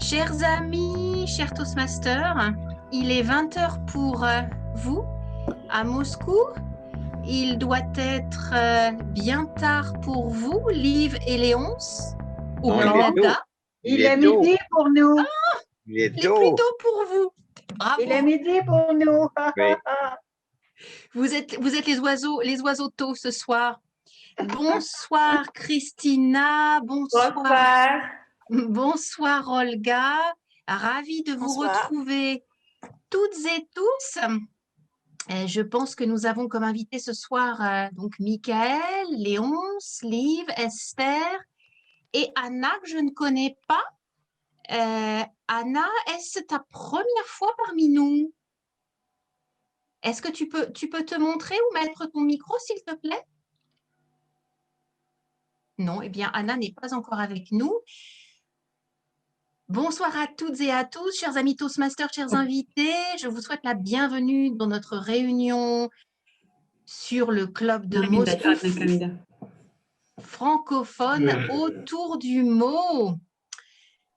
Chers amis, chers Toastmasters, il est 20 h pour vous à Moscou. Il doit être bien tard pour vous, Liv et Léonce, au Non, Canada. Il est midi pour nous. Ah, il est plus tôt pour vous. Bravo. Il est midi pour nous. Oui. Vous êtes les oiseaux tôt ce soir. Bonsoir Christina, bonsoir. Bonsoir Olga, ravie de vous retrouver toutes et tous. Je pense que nous avons comme invité ce soir donc Michael, Léonce, Liv, Esther et Anna que je ne connais pas. Anna, est-ce ta première fois parmi nous? Est-ce que tu peux te montrer ou mettre ton micro s'il te plaît? Non, eh bien Anna n'est pas encore avec nous. Bonsoir à toutes et à tous, chers amis Toastmasters, chers invités. Je vous souhaite la bienvenue dans notre réunion sur le club de Moscou francophone autour du mot.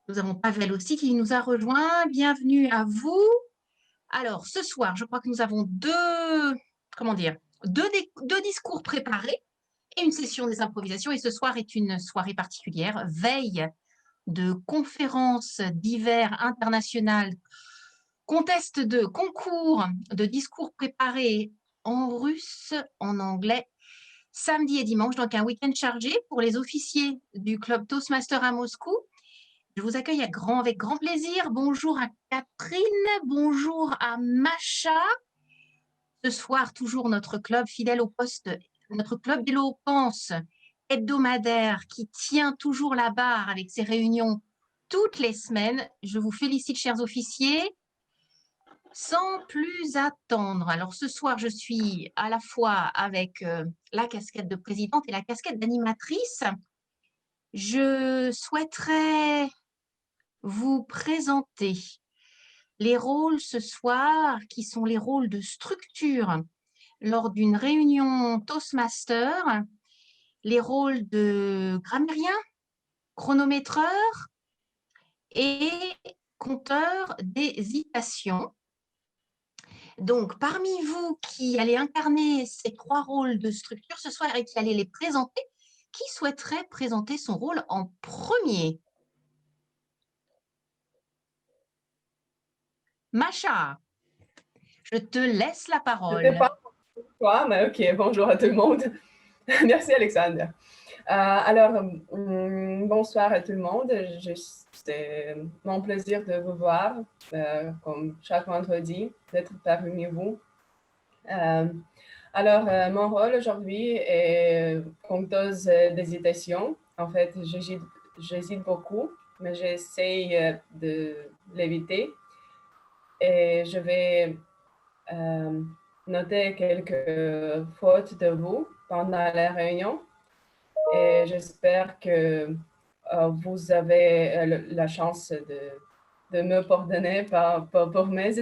Nous avons Pavel aussi qui nous a rejoint. Bienvenue à vous. Alors, ce soir, je crois que nous avons deux discours préparés et une session des improvisations. Et ce soir est une soirée particulière, veille de conférences d'hiver internationales, contest de concours de discours préparés en russe, en anglais, samedi et dimanche, donc un week-end chargé pour les officiers du club Toastmaster à Moscou. Je vous accueille avec grand plaisir. Bonjour à Catherine, bonjour à Macha. Ce soir, toujours notre club fidèle au poste, notre club d'éloquence hebdomadaire qui tient toujours la barre avec ses réunions toutes les semaines. Je vous félicite, chers officiers. Sans plus attendre, alors ce soir, je suis à la fois avec la casquette de présidente et la casquette d'animatrice. Je souhaiterais vous présenter les rôles ce soir qui sont les rôles de structure lors d'une réunion Toastmaster, les rôles de grammairien, chronométreur et compteur d'hésitation. Donc, parmi vous qui allez incarner ces trois rôles de structure ce soir et qui allez les présenter, qui souhaiterait présenter son rôle en premier? Macha, je te laisse la parole. Je ne sais pas pourquoi, mais ok, bonjour à tout le monde. Merci Alexandre. Bonsoir à tout le monde. C'est mon plaisir de vous voir, comme chaque vendredi, d'être parmi vous. Mon rôle aujourd'hui est compteuse d'hésitation. En fait, j'hésite beaucoup, mais j'essaye de l'éviter. Et je vais noter quelques fautes de vous pendant la réunion. Et j'espère que vous avez la chance de me pardonner pour mes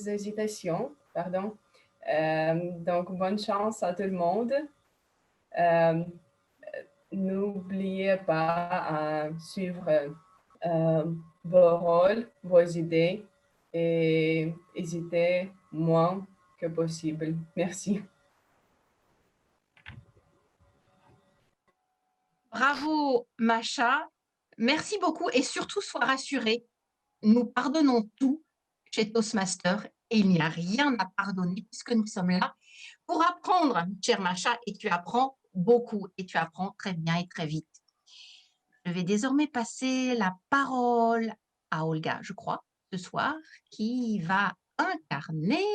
hésitations. Pardon. Donc, bonne chance à tout le monde. N'oubliez pas à suivre vos rôles, vos idées et hésitez moins que possible. Merci. Bravo, Macha. Merci beaucoup et surtout, sois rassurée, nous pardonnons tout chez Toastmaster et il n'y a rien à pardonner puisque nous sommes là pour apprendre, chère Macha, et tu apprends beaucoup et tu apprends très bien et très vite. Je vais désormais passer la parole à Olga, je crois, ce soir, qui va incarner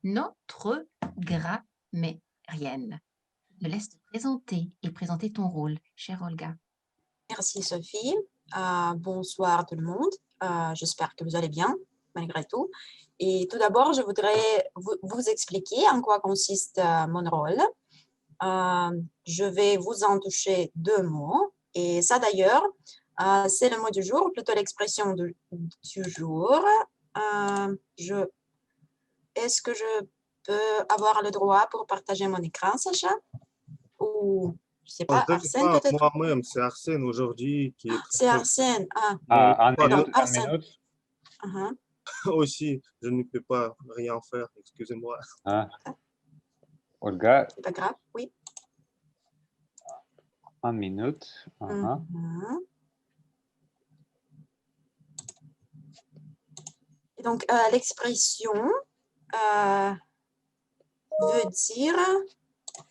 notre grammairienne. Je te laisse te présenter et présenter ton rôle, chère Olga. Merci Sophie. Bonsoir tout le monde. J'espère que vous allez bien, malgré tout. Et tout d'abord, je voudrais vous expliquer en quoi consiste mon rôle. Je vais vous en toucher deux mots. Et ça d'ailleurs, c'est le mot du jour, plutôt l'expression du jour. Est-ce que je peux avoir le droit pour partager mon écran, Sacha? Ou Je sais Oh, pas, je ne sais Arsène pas peut-être? moi-même, c'est Arsène aujourd'hui qui est C'est très Arsène. Ah, Un pardon, minute, un Arsène. minute. Uh-huh. aussi. Je ne peux pas rien faire, excusez-moi. Hein. Olga, C'est pas grave, oui. 1 minute. Mhm. Et donc, l'expression veut dire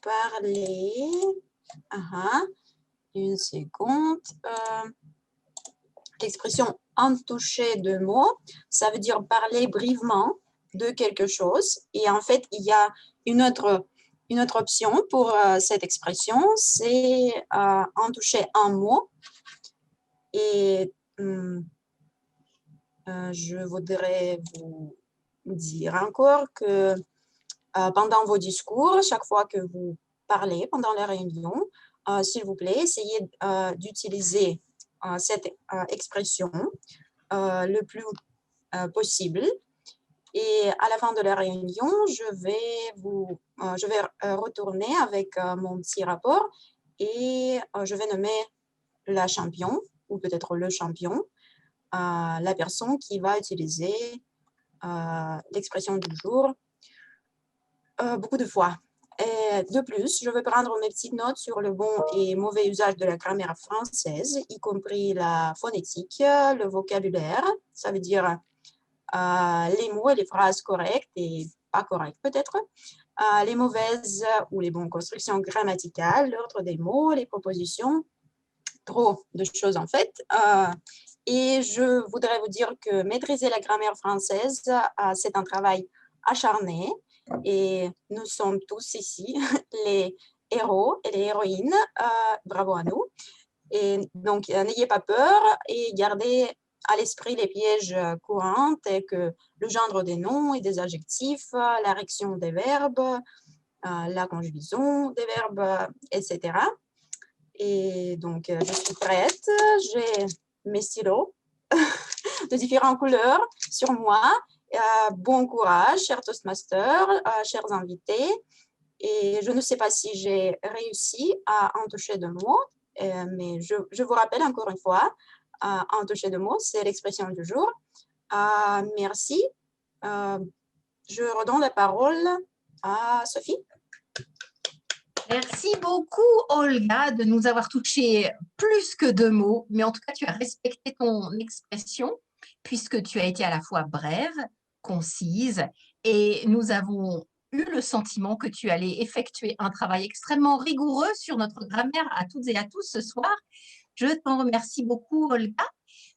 parler. Une seconde. L'expression en toucher de mots, ça veut dire parler brièvement de quelque chose. Et en fait, il y a une autre option pour cette expression, c'est en toucher un mot. Et je voudrais vous dire encore que pendant vos discours, chaque fois que vous parlez pendant la réunion, s'il vous plaît, essayez d'utiliser cette expression le plus possible. Et à la fin de la réunion, je vais retourner avec mon petit rapport et je vais nommer la championne ou peut-être le champion, la personne qui va utiliser l'expression du jour beaucoup de fois. Et de plus, je vais prendre mes petites notes sur le bon et mauvais usage de la grammaire française, y compris la phonétique, le vocabulaire, ça veut dire les mots et les phrases correctes et pas correctes peut-être, les mauvaises ou les bonnes constructions grammaticales, l'ordre des mots, les propositions, trop de choses en fait. Et je voudrais vous dire que maîtriser la grammaire française, c'est un travail acharné et nous sommes tous ici les héros et les héroïnes. Bravo à nous. Et donc, n'ayez pas peur et gardez à l'esprit les pièges courants tels que le genre des noms et des adjectifs, la réaction des verbes, la conjugaison des verbes, etc. Et donc, je suis prête. J'ai mes stylos de différentes couleurs sur moi. Bon courage, chers Toastmasters, chers invités. Et je ne sais pas si j'ai réussi à en toucher de mots, mais je vous rappelle encore une fois, en toucher de mots, c'est l'expression du jour. Merci. Je redonne la parole à Sophie. Merci beaucoup, Olga, de nous avoir touché plus que 2 mots, mais en tout cas, tu as respecté ton expression puisque tu as été à la fois brève, concise, et nous avons eu le sentiment que tu allais effectuer un travail extrêmement rigoureux sur notre grammaire à toutes et à tous ce soir. Je t'en remercie beaucoup, Olga.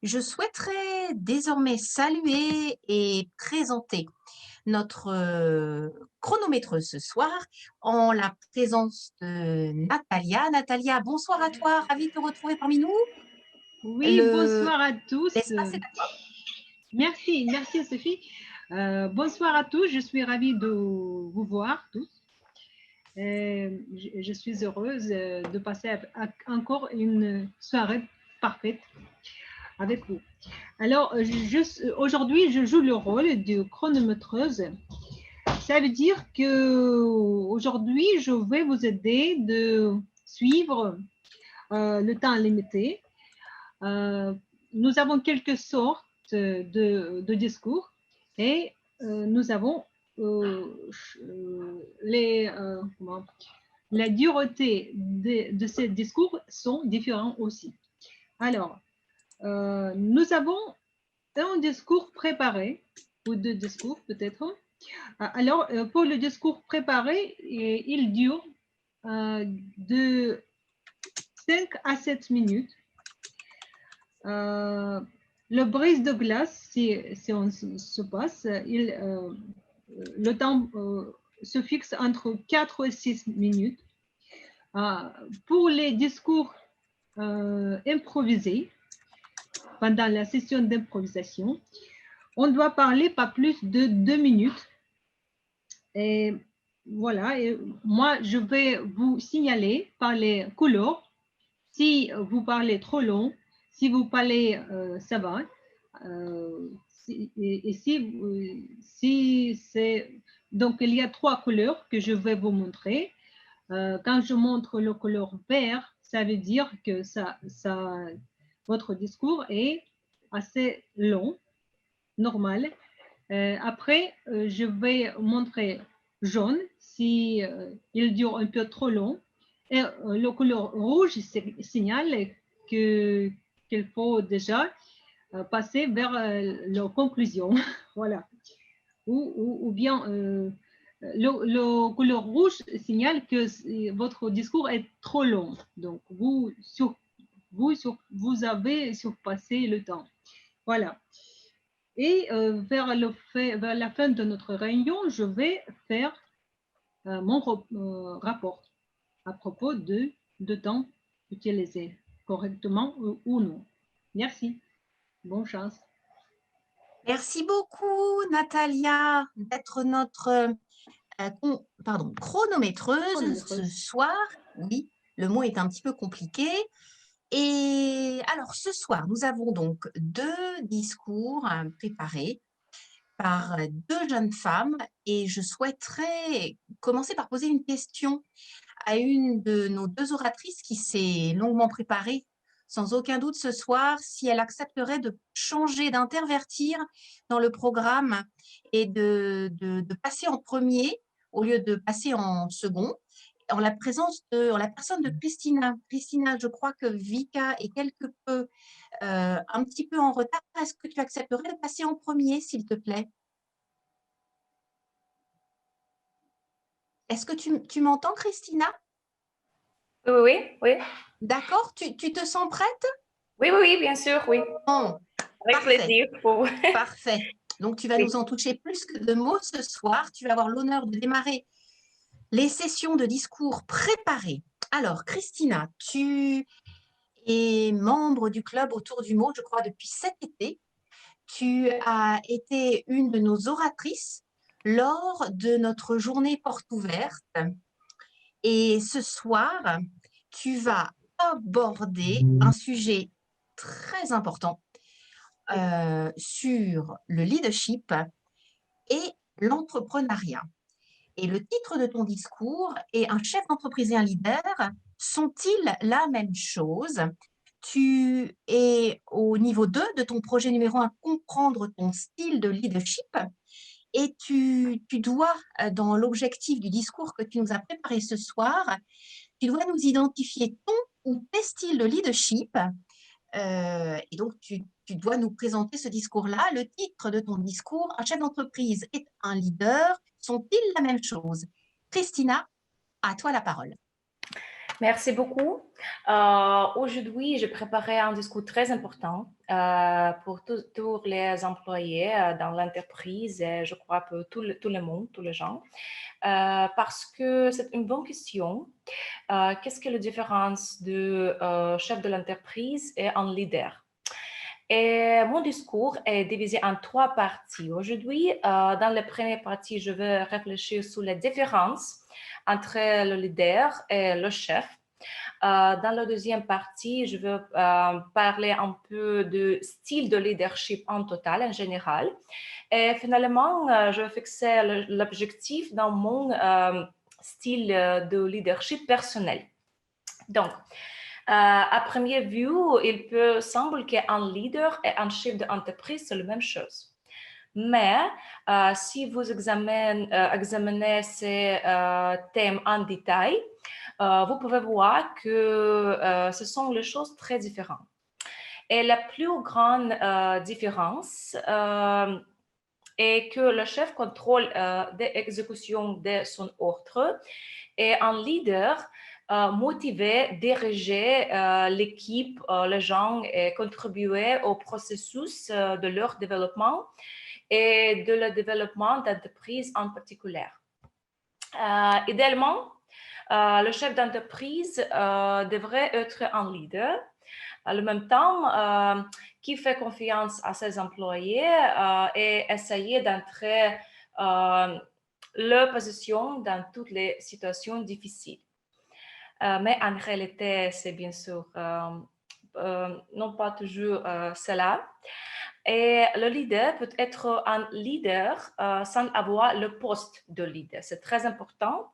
Je souhaiterais désormais saluer et présenter notre chronométreuse ce soir en la présence de Natalia. Natalia, bonsoir à toi, ravie de te retrouver parmi nous. Oui, bonsoir à tous. L'espace est à toi. Merci Sophie. Bonsoir à tous, je suis ravie de vous voir tous. Je suis heureuse de passer encore une soirée parfaite avec vous. Alors, aujourd'hui, je joue le rôle de chronométreuse. Ça veut dire que aujourd'hui, je vais vous aider de suivre le temps limité. Nous avons quelques sortes de discours et nous avons la dureté de ces discours sont différents aussi. Alors, nous avons un discours préparé, ou 2 discours peut-être. Alors, pour le discours préparé, il dure de 5 à 7 minutes. Le brise de glace, si on se passe, le temps se fixe entre 4 et 6 minutes. Pour les discours improvisés, pendant la session d'improvisation, on doit parler pas plus de 2 minutes. Et voilà, et moi, je vais vous signaler par les couleurs si vous parlez trop long, si vous parlez, ça va. Si c'est... Donc, il y a 3 couleurs que je vais vous montrer. Quand je montre le couleur vert, ça veut dire que votre discours est assez long, normal. Après, je vais montrer jaune si il dure un peu trop long. Et le couleur rouge signale qu'il faut déjà passer vers la conclusion. Voilà. Ou bien le couleur rouge signale que votre discours est trop long. Donc, vous avez surpassé le temps. Voilà. Et vers la fin de notre réunion, je vais faire mon rapport à propos de temps utilisé correctement ou non. Merci. Bonne chance. Merci beaucoup, Natalia, d'être notre chronométreuse ce soir. Oui, le mot est un petit peu compliqué. Et alors, ce soir, nous avons donc 2 discours préparés par 2 jeunes femmes et je souhaiterais commencer par poser une question à une de nos 2 oratrices qui s'est longuement préparée, sans aucun doute ce soir, si elle accepterait de changer, d'intervertir dans le programme et de passer en premier au lieu de passer en second, en la personne de Christina. Christina, je crois que Vika est quelque peu, un petit peu en retard. Est-ce que tu accepterais de passer en premier, s'il te plaît? Est-ce que tu m'entends, Christina? Oui. D'accord, tu te sens prête? Oui, bien sûr, oui. Bon, Avec parfait. plaisir. Parfait. Donc, tu vas Oui. nous en toucher plus que de mots ce soir. Tu vas avoir l'honneur de démarrer les sessions de discours préparées. Alors, Christina, tu es membre du club Autour du mot, je crois, depuis cet été. Tu as été une de nos oratrices lors de notre journée porte ouverte. Et ce soir, tu vas aborder un sujet très important sur le leadership et l'entrepreneuriat. Et le titre de ton discours est « Un chef d'entreprise et un leader sont-ils la même chose ?» Tu es au niveau 2 de ton projet numéro 1, comprendre ton style de leadership. Et tu dois, dans l'objectif du discours que tu nous as préparé ce soir, tu dois nous identifier ton ou tes styles de leadership. Et donc, tu dois nous présenter ce discours-là. Le titre de ton discours, « Un chef d'entreprise est un leader, sont-ils la même chose ?» Christina, à toi la parole. Merci beaucoup. Aujourd'hui, j'ai préparé un discours très important pour tous les employés dans l'entreprise et je crois pour tout le monde, tous les gens, parce que c'est une bonne question. Qu'est-ce que la différence de chef de l'entreprise et un leader? Et mon discours est divisé en 3 parties. Aujourd'hui, dans la première partie, je vais réfléchir sur les différences entre le leader et le chef. Dans la deuxième partie, je vais parler un peu de style de leadership en total, en général. Et finalement, je vais fixer l'objectif dans mon style de leadership personnel. Donc, à première vue, il peut sembler qu'un leader et un chef d'entreprise, c'est la même chose. Mais si vous examinez ces thèmes en détail, vous pouvez voir que ce sont les choses très différentes. Et la plus grande différence est que le chef contrôle l'exécution de son ordre et un leader motivé, diriger l'équipe, les gens et contribuer au processus de leur développement et de le développement d'entreprise en particulier. Idéalement, le chef d'entreprise devrait être un leader, en même temps qui fait confiance à ses employés et essayer d'entrer leur position dans toutes les situations difficiles. Mais en réalité, c'est bien sûr non pas toujours cela. Et le leader peut être un leader sans avoir le poste de leader. C'est très important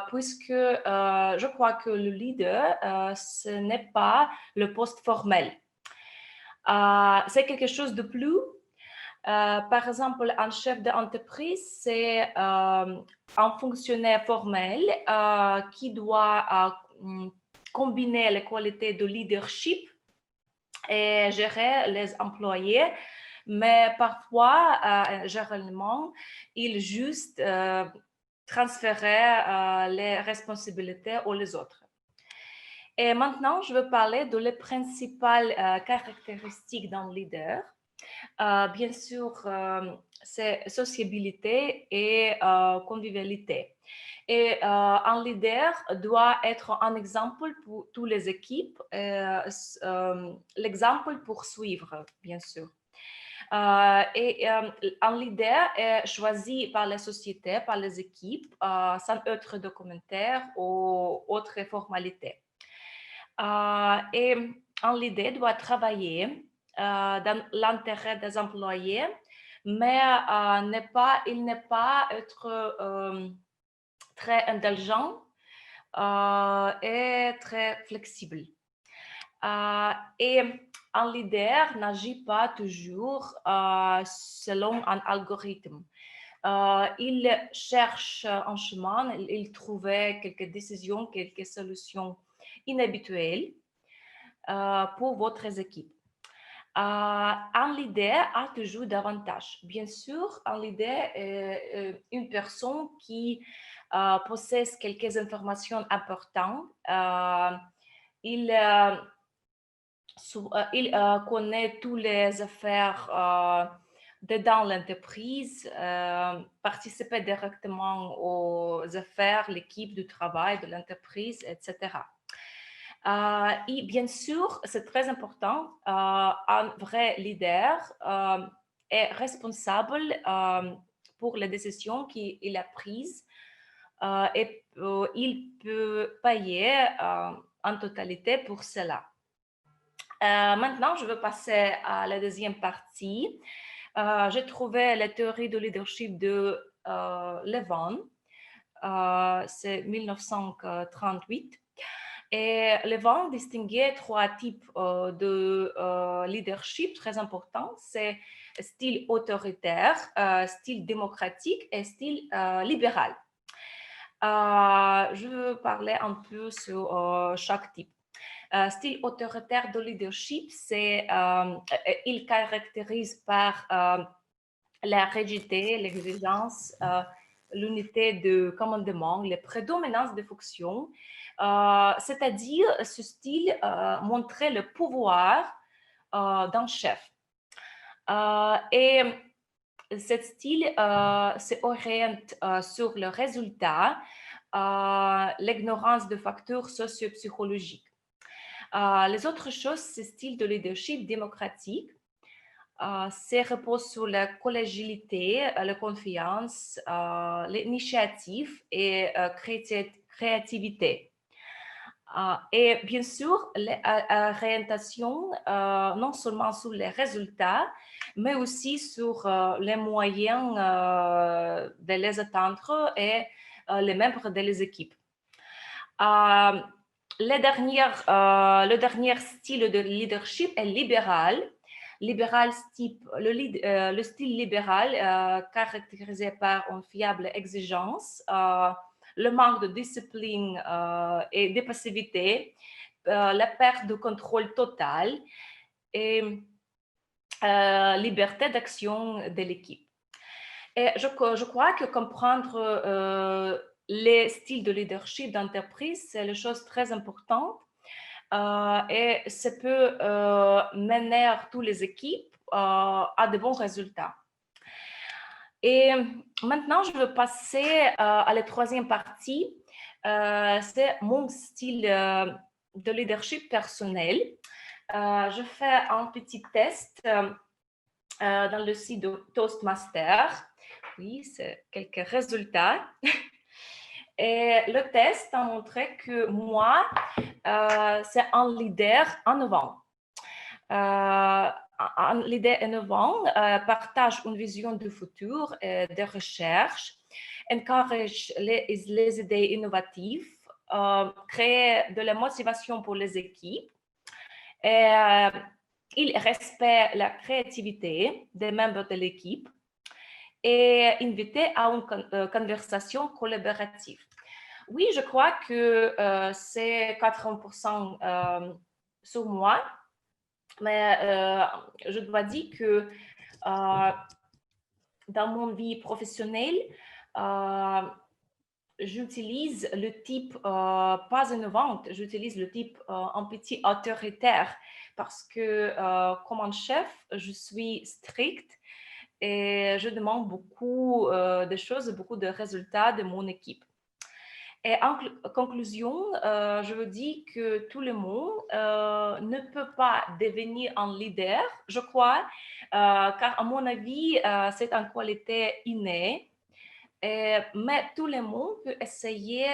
puisque je crois que le leader, ce n'est pas le poste formel. C'est quelque chose de plus. Par exemple, un chef d'entreprise, c'est un fonctionnaire formel qui doit combiner les qualités de leadership et gérer les employés, mais parfois, généralement, il juste transférer les responsabilités aux les autres. Et maintenant, je veux parler de les principales caractéristiques d'un leader. Bien sûr, c'est sociabilité et convivialité. Et un leader doit être un exemple pour toutes les équipes, l'exemple pour suivre, bien sûr. Et un leader est choisi par la société, par les équipes, sans autre documentaire ou autre formalité. Et un leader doit travailler dans l'intérêt des employés, mais il n'est pas être très indulgent et très flexible. Et un leader n'agit pas toujours selon un algorithme. Il cherche un chemin, il trouve quelques décisions, quelques solutions inhabituelles pour votre équipe. Un leader a toujours d'avantages. Bien sûr, un leader est une personne qui possède quelques informations importantes. Il connaît toutes les affaires dans l'entreprise, participer directement aux affaires, l'équipe du travail de l'entreprise, etc. Et bien sûr, c'est très important, un vrai leader est responsable pour les décisions qu'il a prises et il peut payer en totalité pour cela. Maintenant, je veux passer à la deuxième partie. J'ai trouvé la théorie de leadership de Levin, c'est 1938. Et Levin distinguait trois types de leadership très importants. C'est style autoritaire, style démocratique et style libéral. Je veux parler un peu sur chaque type. Style autoritaire de leadership, il caractérise par la rigidité, l'exigence, l'unité de commandement, la prédominance des fonctions, c'est-à-dire ce style montrait le pouvoir d'un chef. Et ce style s'oriente sur le résultat, l'ignorance de facteurs socio-psychologiques. Les autres choses, c'est le style de leadership démocratique. Ça repose sur la collégialité, la confiance, l'initiative et créativité. Et bien sûr, l'orientation non seulement sur les résultats, mais aussi sur les moyens de les atteindre et les membres des équipes. Le dernier style de leadership est libéral. Libéral, le style libéral caractérisé par une fiable exigence, le manque de discipline et de passivité, la perte de contrôle total et liberté d'action de l'équipe. Et je crois que comprendre les styles de leadership d'entreprise, c'est une chose très importante. Et ça peut mener toutes les équipes à de bons résultats. Et maintenant, je veux passer à la troisième partie. C'est mon style de leadership personnel. Je fais un petit test dans le site de Toastmaster. Oui, c'est quelques résultats. Et le test a montré que moi, c'est un leader innovant. Un l'idée innovante, partage une vision du futur des recherches, encourage les idées innovatives, crée de la motivation pour les équipes. Et, il respecte la créativité des membres de l'équipe et inviter à une conversation collaborative. Oui, je crois que c'est 80% sur moi, mais je dois dire que dans mon vie professionnelle, j'utilise le type pas innovante, j'utilise le type un petit autoritaire parce que comme un chef, je suis stricte et je demande beaucoup de choses, beaucoup de résultats de mon équipe. Et en conclusion, je veux dire que tout le monde ne peut pas devenir un leader, je crois, car à mon avis, c'est une qualité innée. Mais tout le monde peut essayer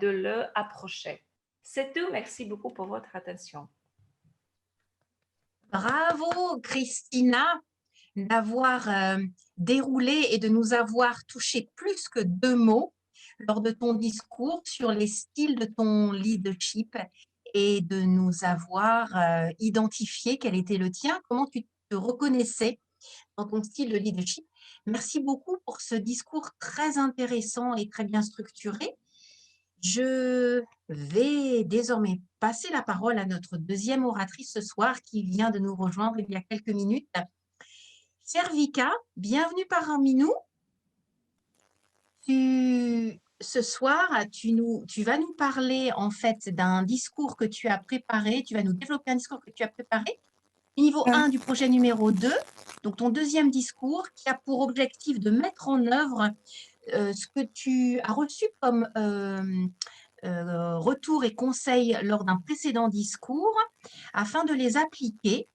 de le approcher. C'est tout. Merci beaucoup pour votre attention. Bravo, Christina, d'avoir déroulé et de nous avoir touché plus que 2 mots lors de ton discours sur les styles de ton leadership et de nous avoir identifié quel était le tien, comment tu te reconnaissais dans ton style de leadership. Merci beaucoup pour ce discours très intéressant et très bien structuré. Je vais désormais passer la parole à notre deuxième oratrice ce soir qui vient de nous rejoindre il y a quelques minutes. Chère Vika, bienvenue parmi nous. Ce soir, tu vas nous parler en fait d'un discours que tu as préparé, tu vas nous développer un discours que tu as préparé, niveau 1 du projet numéro 2, donc ton deuxième discours qui a pour objectif de mettre en œuvre ce que tu as reçu comme retour et conseils lors d'un précédent discours afin de les appliquer.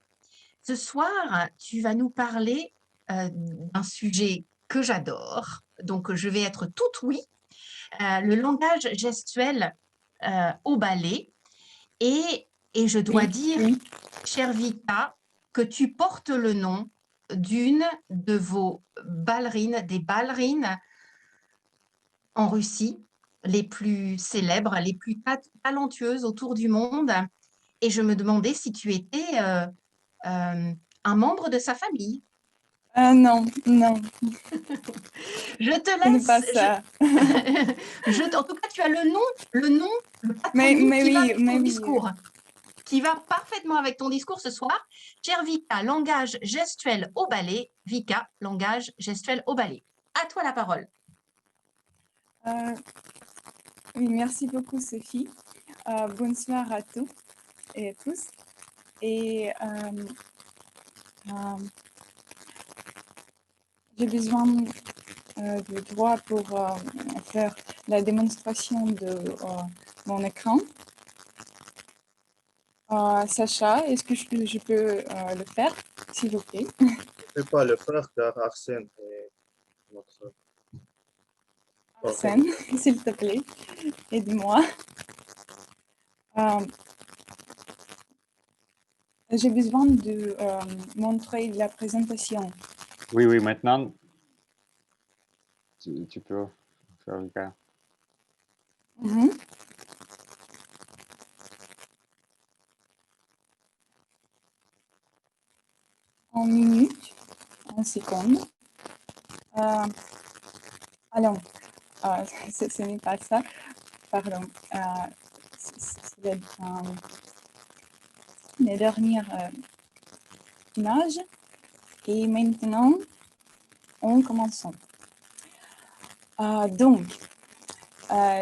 Ce soir, tu vas nous parler d'un sujet que j'adore, donc je vais être toute oui, le langage gestuel au ballet. Et je dois dire, chère Vika, que tu portes le nom d'une de vos ballerines, des ballerines en Russie, les plus célèbres, les plus talentueuses autour du monde. Et je me demandais si tu étais un membre de sa famille. Non, non. Je te Ce n'est laisse. pas ça. En tout cas, tu as le nom, le Mais qui va oui, avec ton discours, qui va parfaitement avec ton discours ce soir. Chère Vika, langage gestuel au ballet. Vika, langage gestuel au ballet. À toi la parole. Oui, merci beaucoup, Sophie. Bonsoir à tous et à tous. Et j'ai besoin de droit pour faire la démonstration de mon écran. Sacha, est-ce que je peux le faire, s'il vous plaît? Je ne peux pas le faire car Arsène est notre... Arsène, s'il te plaît, aide-moi. J'ai besoin de montrer la présentation. Oui, oui, maintenant, tu peux faire le cas. En minutes, en secondes. Alors, ce n'est pas ça, pardon. C'est la dernière image. Et maintenant, on commence. Donc,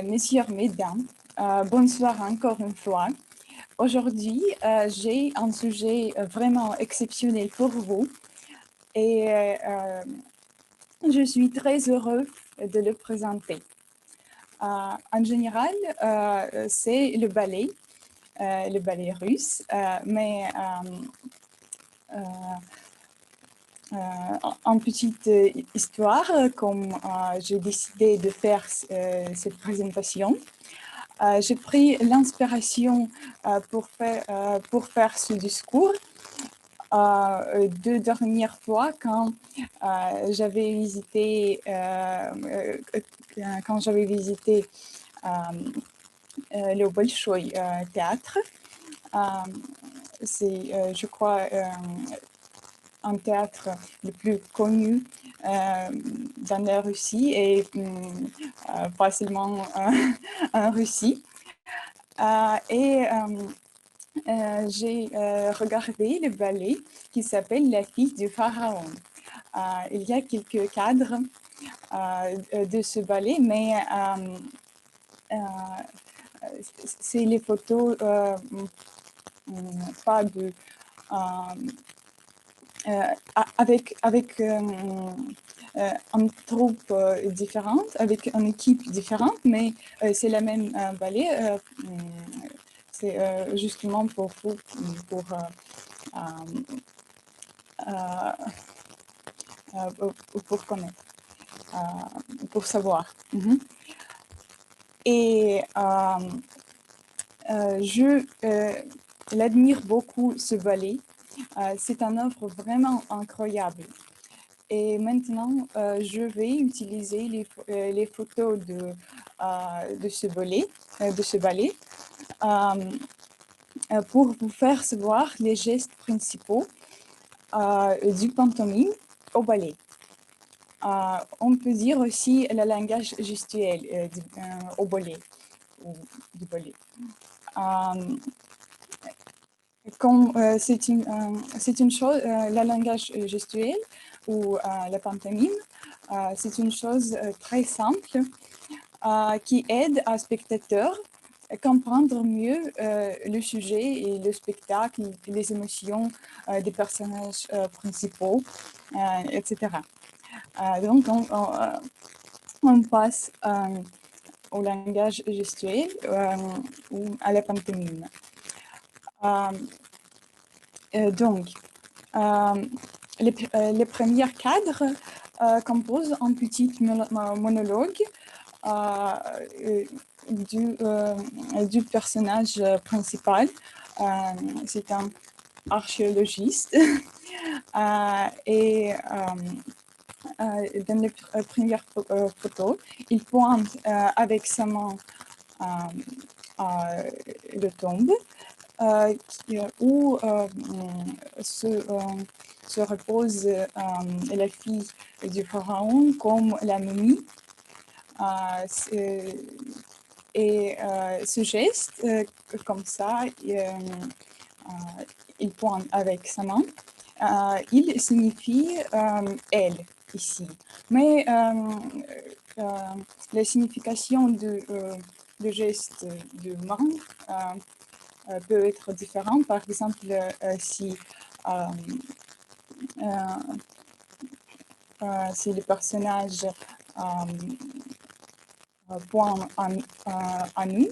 messieurs, mesdames, bonsoir encore une fois. Aujourd'hui, j'ai un sujet vraiment exceptionnel pour vous et je suis très heureuse de le présenter. En général, c'est le ballet russe, mais en petite histoire, comme j'ai décidé de faire cette présentation, j'ai pris l'inspiration pour faire ce discours deux dernières fois quand j'avais visité le Bolchoï théâtre. C'est, je crois, un théâtre le plus connu dans la Russie et pas seulement en Russie. J'ai regardé le ballet qui s'appelle La fille du pharaon. Il y a quelques cadres de ce ballet, mais c'est les photos pas de avec une troupe différente, avec une équipe différente, mais c'est la même ballet. C'est justement pour connaître, pour savoir. Et je l'admire beaucoup, ce ballet. C'est une œuvre vraiment incroyable. Et maintenant, je vais utiliser les photos de ce ballet pour vous faire savoir les gestes principaux du pantomime au ballet. On peut dire aussi le langage gestuel au ballet. Du ballet. Comme c'est une chose, le langage gestuel ou la pantomime, c'est une chose très simple qui aide un spectateur à comprendre mieux le sujet et le spectacle, les émotions des personnages principaux, etc. Donc, on passe au langage gestuel ou à la pantomime. Donc, les premiers cadres composent un petit monologue du personnage principal. C'est un archéologiste et dans les premières photos, il pointe avec sa main le tombe où se repose la fille du pharaon comme la momie. Et ce geste, comme ça, il pointe avec sa main, il signifie elle ici. Mais la signification du geste de main peut être différente. Par exemple, si le personnage pointe à nous,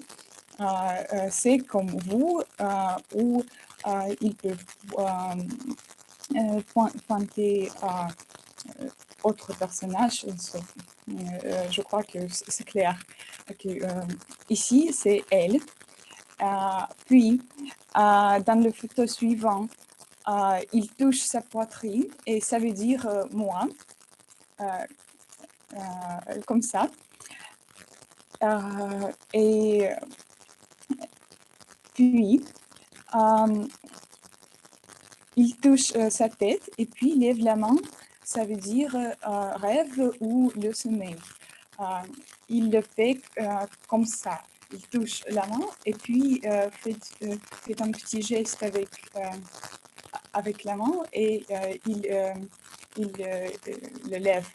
c'est comme vous, ou il peut pointer à autre personnage. Je crois que c'est clair. Ici, c'est elle. Puis, dans le photo suivant, il touche sa poitrine et ça veut dire moi, comme ça. Et puis, il touche sa tête et puis lève la main, ça veut dire rêve ou le sommeil. Il le fait comme ça. Il touche la main et puis fait un petit geste avec la main et il le lève.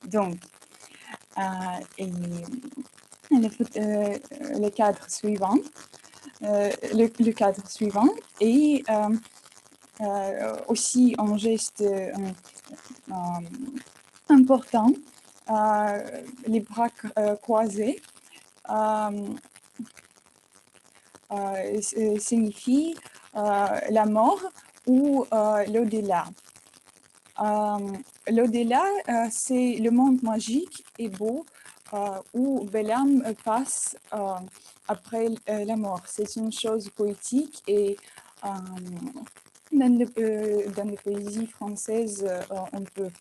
Donc, et le cadre suivant, le cadre suivant et aussi un geste important, les bras croisés signifie la mort ou l'au-delà. L'au-delà, c'est le monde magique et beau où Balaam passe après la mort. C'est une chose poétique et dans les poésies françaises, on peut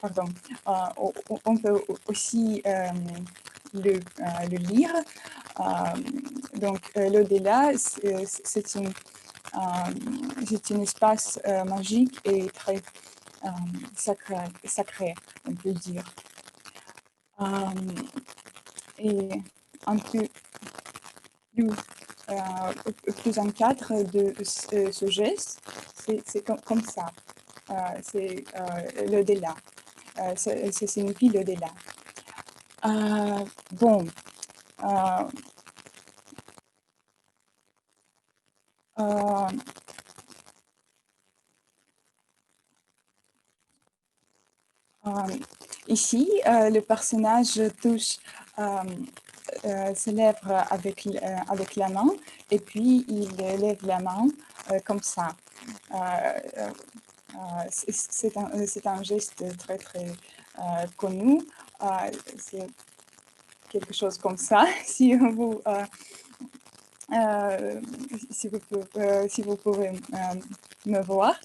pardon, on peut aussi le lire. Donc, l'au-delà, c'est un espace magique et très sacré, on peut dire. Et un peu plus un cadre de ce geste, c'est comme ça. C'est l'au-delà. Ça signifie l'au-delà. Bon. Ici, le personnage touche ses lèvres avec la main et puis il lève la main comme ça. C'est un geste très très connu. C'est quelque chose comme ça. Si vous pouvez me voir.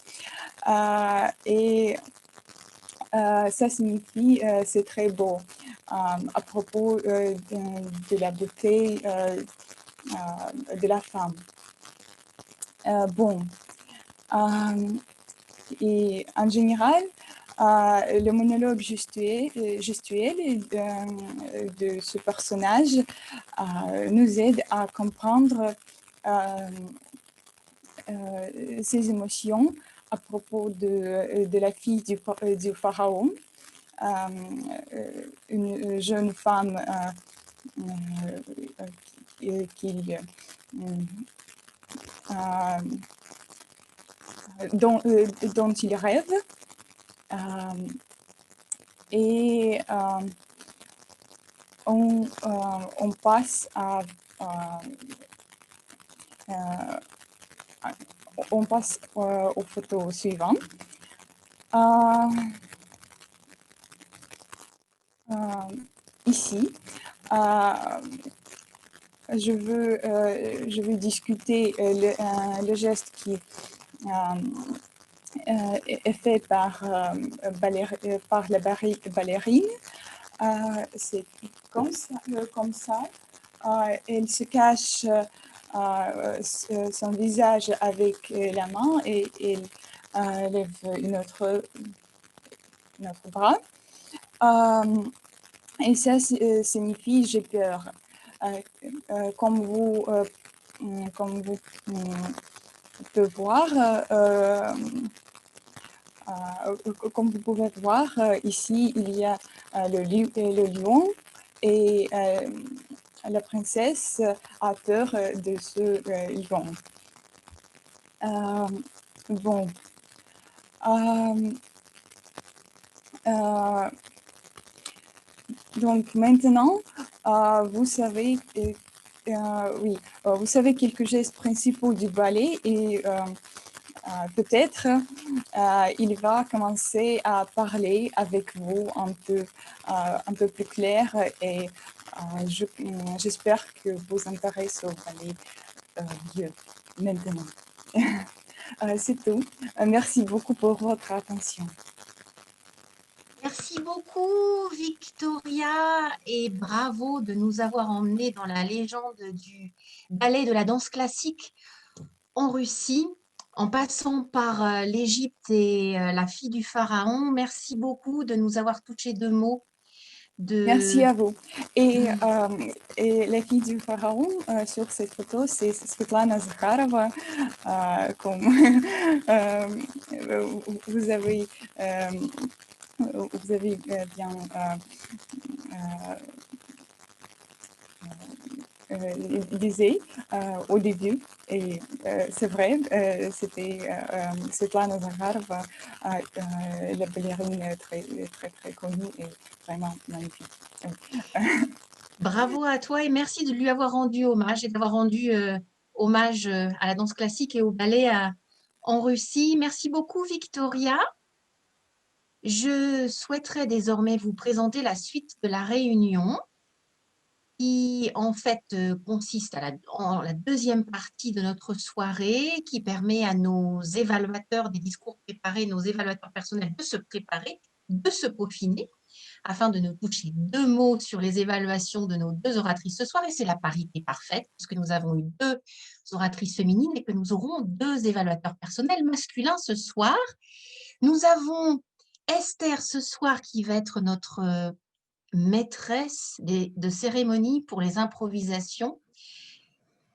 Et ça signifie c'est très beau à propos de la beauté de la femme. Bon, et en général, le monologue gestuel de ce personnage nous aide à comprendre ses émotions à propos de la fille du pharaon, une jeune femme dont il rêve. Et on passe aux photos suivantes. Ici, je veux discuter le geste qui est fait par la ballerine. C'est comme ça. Elle se cache son visage avec la main et elle lève notre bras. Et ça signifie j'ai peur. Comme vous pouvez voir, comme vous pouvez voir, ici, il y a le lion et la princesse a peur de ce lion. Bon. Donc maintenant, vous savez, vous savez quelques gestes principaux du ballet et peut-être il va commencer à parler avec vous un peu plus clair et j'espère que vous intéressez au ballet mieux maintenant. C'est tout. Merci beaucoup pour votre attention. Merci beaucoup, Victoria, et bravo de nous avoir emmenés dans la légende du ballet de la danse classique en Russie, en passant par l'Égypte et la fille du pharaon. Merci beaucoup de nous avoir touché deux mots. Merci à vous. Et la fille du pharaon sur cette photo, c'est Svetlana Zakharova. Comme vous avez bien disait au début, et c'est vrai, c'était Svetlana Zakharova, la ballerine très, très, très connue et vraiment magnifique. Bravo à toi et merci de lui avoir rendu hommage et d'avoir rendu hommage à la danse classique et au ballet en Russie. Merci beaucoup, Victoria. Je souhaiterais désormais vous présenter la suite de la réunion. qui en fait consiste en la deuxième partie de notre soirée, qui permet à nos évaluateurs des discours préparés, nos évaluateurs personnels de se préparer, de se peaufiner, afin de nous toucher 2 mots sur les évaluations de nos 2 oratrices ce soir. Et c'est la parité parfaite, puisque nous avons eu 2 oratrices féminines et que nous aurons 2 évaluateurs personnels masculins ce soir. Nous avons Esther ce soir qui va être notre maîtresse de cérémonie pour les improvisations.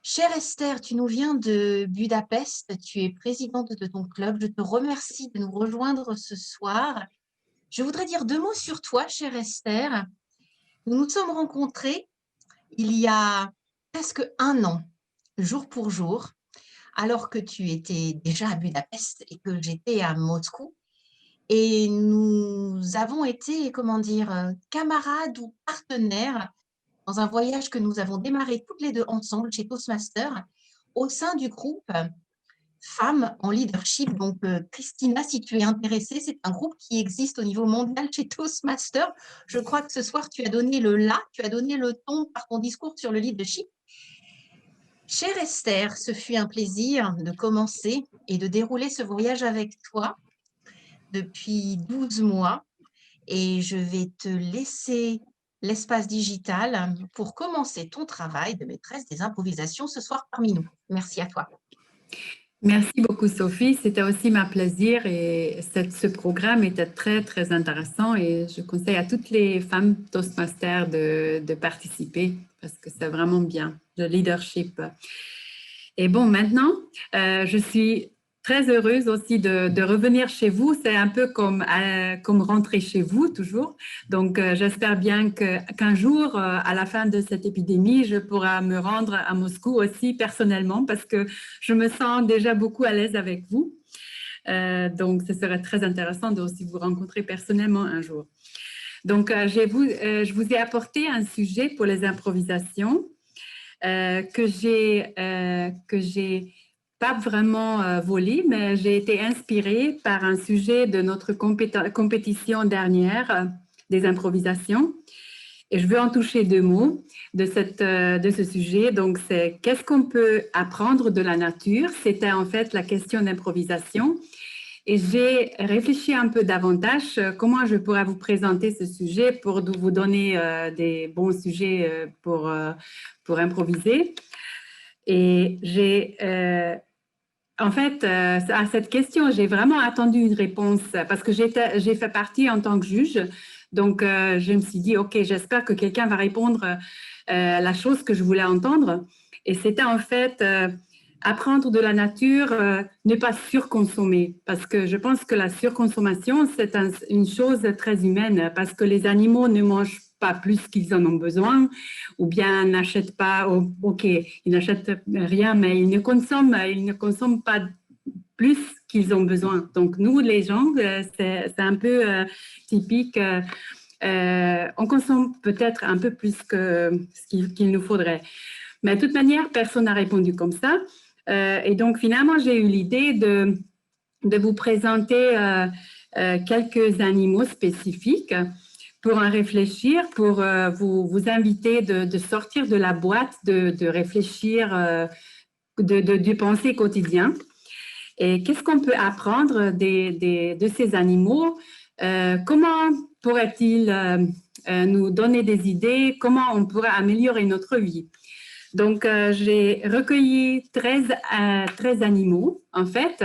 Chère Esther, tu nous viens de Budapest, tu es présidente de ton club. Je te remercie de nous rejoindre ce soir. Je voudrais dire 2 mots sur toi, chère Esther. Nous nous sommes rencontrés il y a presque 1 an, jour pour jour, alors que tu étais déjà à Budapest et que j'étais à Moscou. Et nous avons été, comment dire, camarades ou partenaires dans un voyage que nous avons démarré toutes les 2 ensemble chez Toastmasters au sein du groupe Femmes en leadership. Donc, Christina, si tu es intéressée, c'est un groupe qui existe au niveau mondial chez Toastmasters. Je crois que ce soir, tu as donné le là, tu as donné le ton par ton discours sur le leadership. Chère Esther, ce fut un plaisir de commencer et de dérouler ce voyage avec toi depuis 12 mois. Et je vais te laisser l'espace digital pour commencer ton travail de maîtresse des improvisations ce soir parmi nous. Merci à toi. Merci beaucoup, Sophie. C'était aussi ma plaisir et ce programme était très, très intéressant et je conseille à toutes les femmes Toastmasters de participer parce que c'est vraiment bien, le leadership. Et bon, maintenant, je suis très heureuse aussi de revenir chez vous. C'est un peu comme rentrer chez vous, toujours. Donc, j'espère bien qu'un jour, à la fin de cette épidémie, je pourrai me rendre à Moscou aussi personnellement parce que je me sens déjà beaucoup à l'aise avec vous. Donc, ce serait très intéressant de aussi vous rencontrer personnellement un jour. Donc, je vous ai apporté un sujet pour les improvisations que j'ai pas vraiment volé, mais j'ai été inspirée par un sujet de notre compétition dernière des improvisations. Et je veux en toucher 2 mots de ce sujet. Donc, c'est qu'est-ce qu'on peut apprendre de la nature? C'était en fait la question d'improvisation. Et j'ai réfléchi un peu davantage comment je pourrais vous présenter ce sujet pour vous donner des bons sujets pour improviser. Et en fait, à cette question, j'ai vraiment attendu une réponse parce que j'ai fait partie en tant que juge. Donc, je me suis dit, OK, j'espère que quelqu'un va répondre la chose que je voulais entendre. Et c'était en fait apprendre de la nature, ne pas surconsommer. Parce que je pense que la surconsommation, c'est une chose très humaine parce que les animaux ne mangent pas plus qu'ils en ont besoin, ou bien n'achètent pas, OK, ils n'achètent rien, mais ils ne consomment pas plus qu'ils ont besoin. Donc, nous, les gens, c'est un peu typique. On consomme peut-être un peu plus que ce qu'il nous faudrait. Mais de toute manière, personne n'a répondu comme ça. Et donc, finalement, j'ai eu l'idée de vous présenter quelques animaux spécifiques pour en réfléchir, pour vous inviter de sortir de la boîte, de réfléchir, du penser quotidien. Et qu'est-ce qu'on peut apprendre de ces animaux? Comment pourraient-ils nous donner des idées? Comment on pourrait améliorer notre vie? Donc, j'ai recueilli 13 animaux, en fait,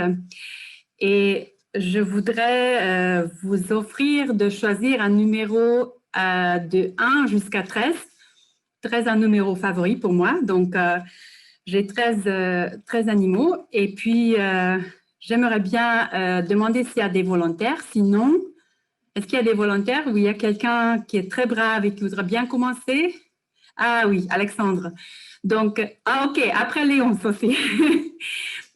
et je voudrais vous offrir de choisir un numéro de 1 jusqu'à 13. 13 un numéro favori pour moi. Donc, j'ai 13 animaux. Et puis, j'aimerais bien demander s'il y a des volontaires. Sinon, est-ce qu'il y a des volontaires ou il y a quelqu'un qui est très brave et qui voudrait bien commencer? Ah oui, Alexandre. Donc, OK, après Léon, Sophie.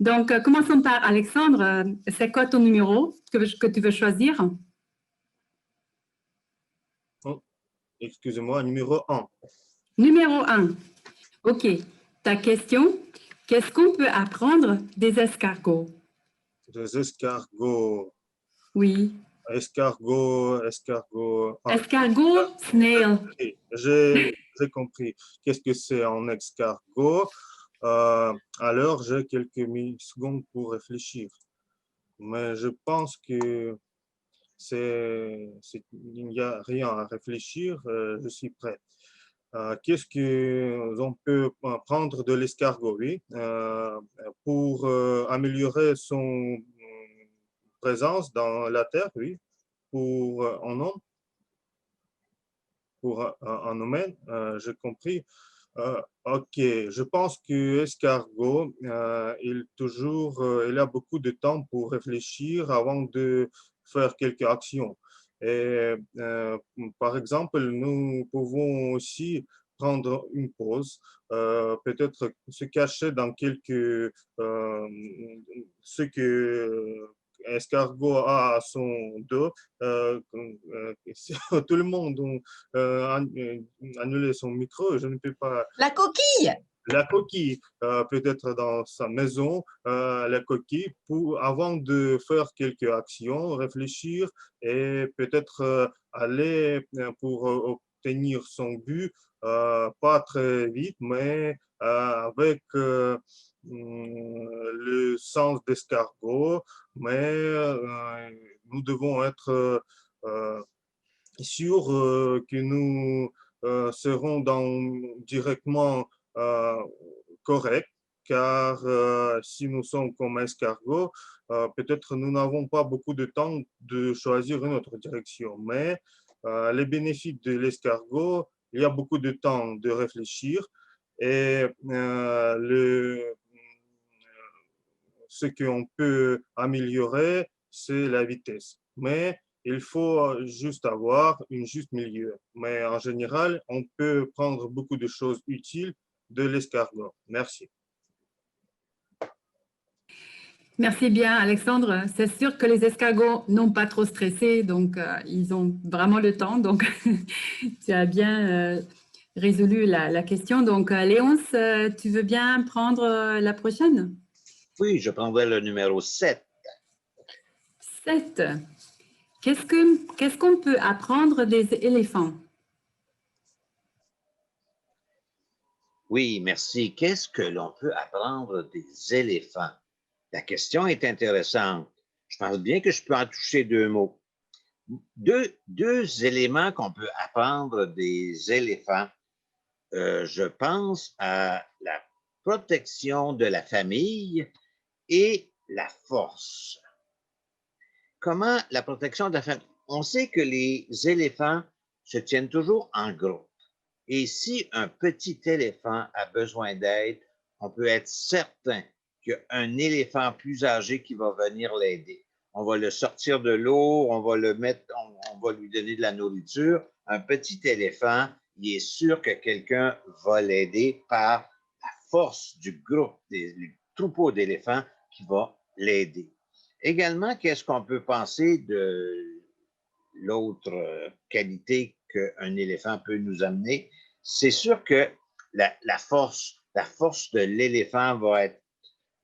Donc, commençons par Alexandre. C'est quoi ton numéro que tu veux choisir? Oh, excusez-moi, numéro 1. Numéro 1. OK. Ta question, qu'est-ce qu'on peut apprendre des escargots? Des escargots. Oui. escargot, Escargot, snail. j'ai compris. Qu'est-ce que c'est en escargot? Alors, j'ai quelques secondes pour réfléchir. Mais je pense que il n'y a rien à réfléchir. Je suis prêt. Qu'est-ce qu'on peut prendre de l'escargot, oui, pour améliorer son présence dans la terre, oui, pour en homme, pour un humain, j'ai compris. Ok, je pense que escargot, il a beaucoup de temps pour réfléchir avant de faire quelques actions. Et par exemple, nous pouvons aussi prendre une pause, peut-être se cacher dans ce que escargot a à son dos. Tout le monde a annulé son micro, je ne peux pas. La coquille. La coquille, peut-être dans sa maison, la coquille, avant de faire quelques actions, réfléchir et peut-être aller pour obtenir son but, pas très vite, mais avec le sens d'escargot, mais nous devons être sûrs que nous serons directement corrects, car si nous sommes comme escargot, peut-être nous n'avons pas beaucoup de temps de choisir une autre direction, mais les bénéfices de l'escargot, il y a beaucoup de temps de réfléchir et ce qu'on peut améliorer, c'est la vitesse. Mais il faut juste avoir un juste milieu. Mais en général, on peut prendre beaucoup de choses utiles de l'escargot. Merci. Merci bien, Alexandre. C'est sûr que les escargots n'ont pas trop stressé, donc ils ont vraiment le temps. Donc, tu as bien résolu la question. Donc, Léonce, tu veux bien prendre la prochaine? Oui, je prendrai le numéro 7. 7. Qu'est-ce qu'on peut apprendre des éléphants? Oui, merci. Qu'est-ce que l'on peut apprendre des éléphants? La question est intéressante. Je pense bien que je peux en toucher 2 mots. Deux éléments qu'on peut apprendre des éléphants. Je pense à la protection de la famille et la force. Comment la protection de la famille? On sait que les éléphants se tiennent toujours en groupe. Et si un petit éléphant a besoin d'aide, on peut être certain qu'il y a un éléphant plus âgé qui va venir l'aider. On va le sortir de l'eau, on va le mettre, on va lui donner de la nourriture. Un petit éléphant, il est sûr que quelqu'un va l'aider par la force du groupe, du troupeau d'éléphants qui va l'aider. Également, qu'est-ce qu'on peut penser de l'autre qualité qu'un éléphant peut nous amener? C'est sûr que la force de l'éléphant va être,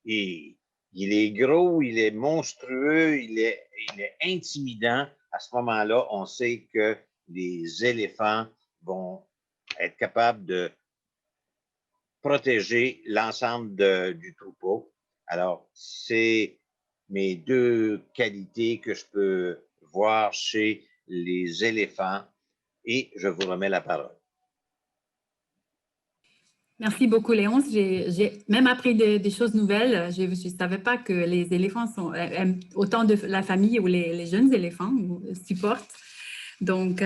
il est gros, il est monstrueux, il est intimidant. À ce moment-là, on sait que les éléphants vont être capables de protéger l'ensemble du troupeau. Alors, c'est mes 2 qualités que je peux voir chez les éléphants et je vous remets la parole. Merci beaucoup, Léonce. J'ai même appris des choses nouvelles. Je ne savais pas que les éléphants aiment autant de la famille ou les jeunes éléphants supportent. Donc,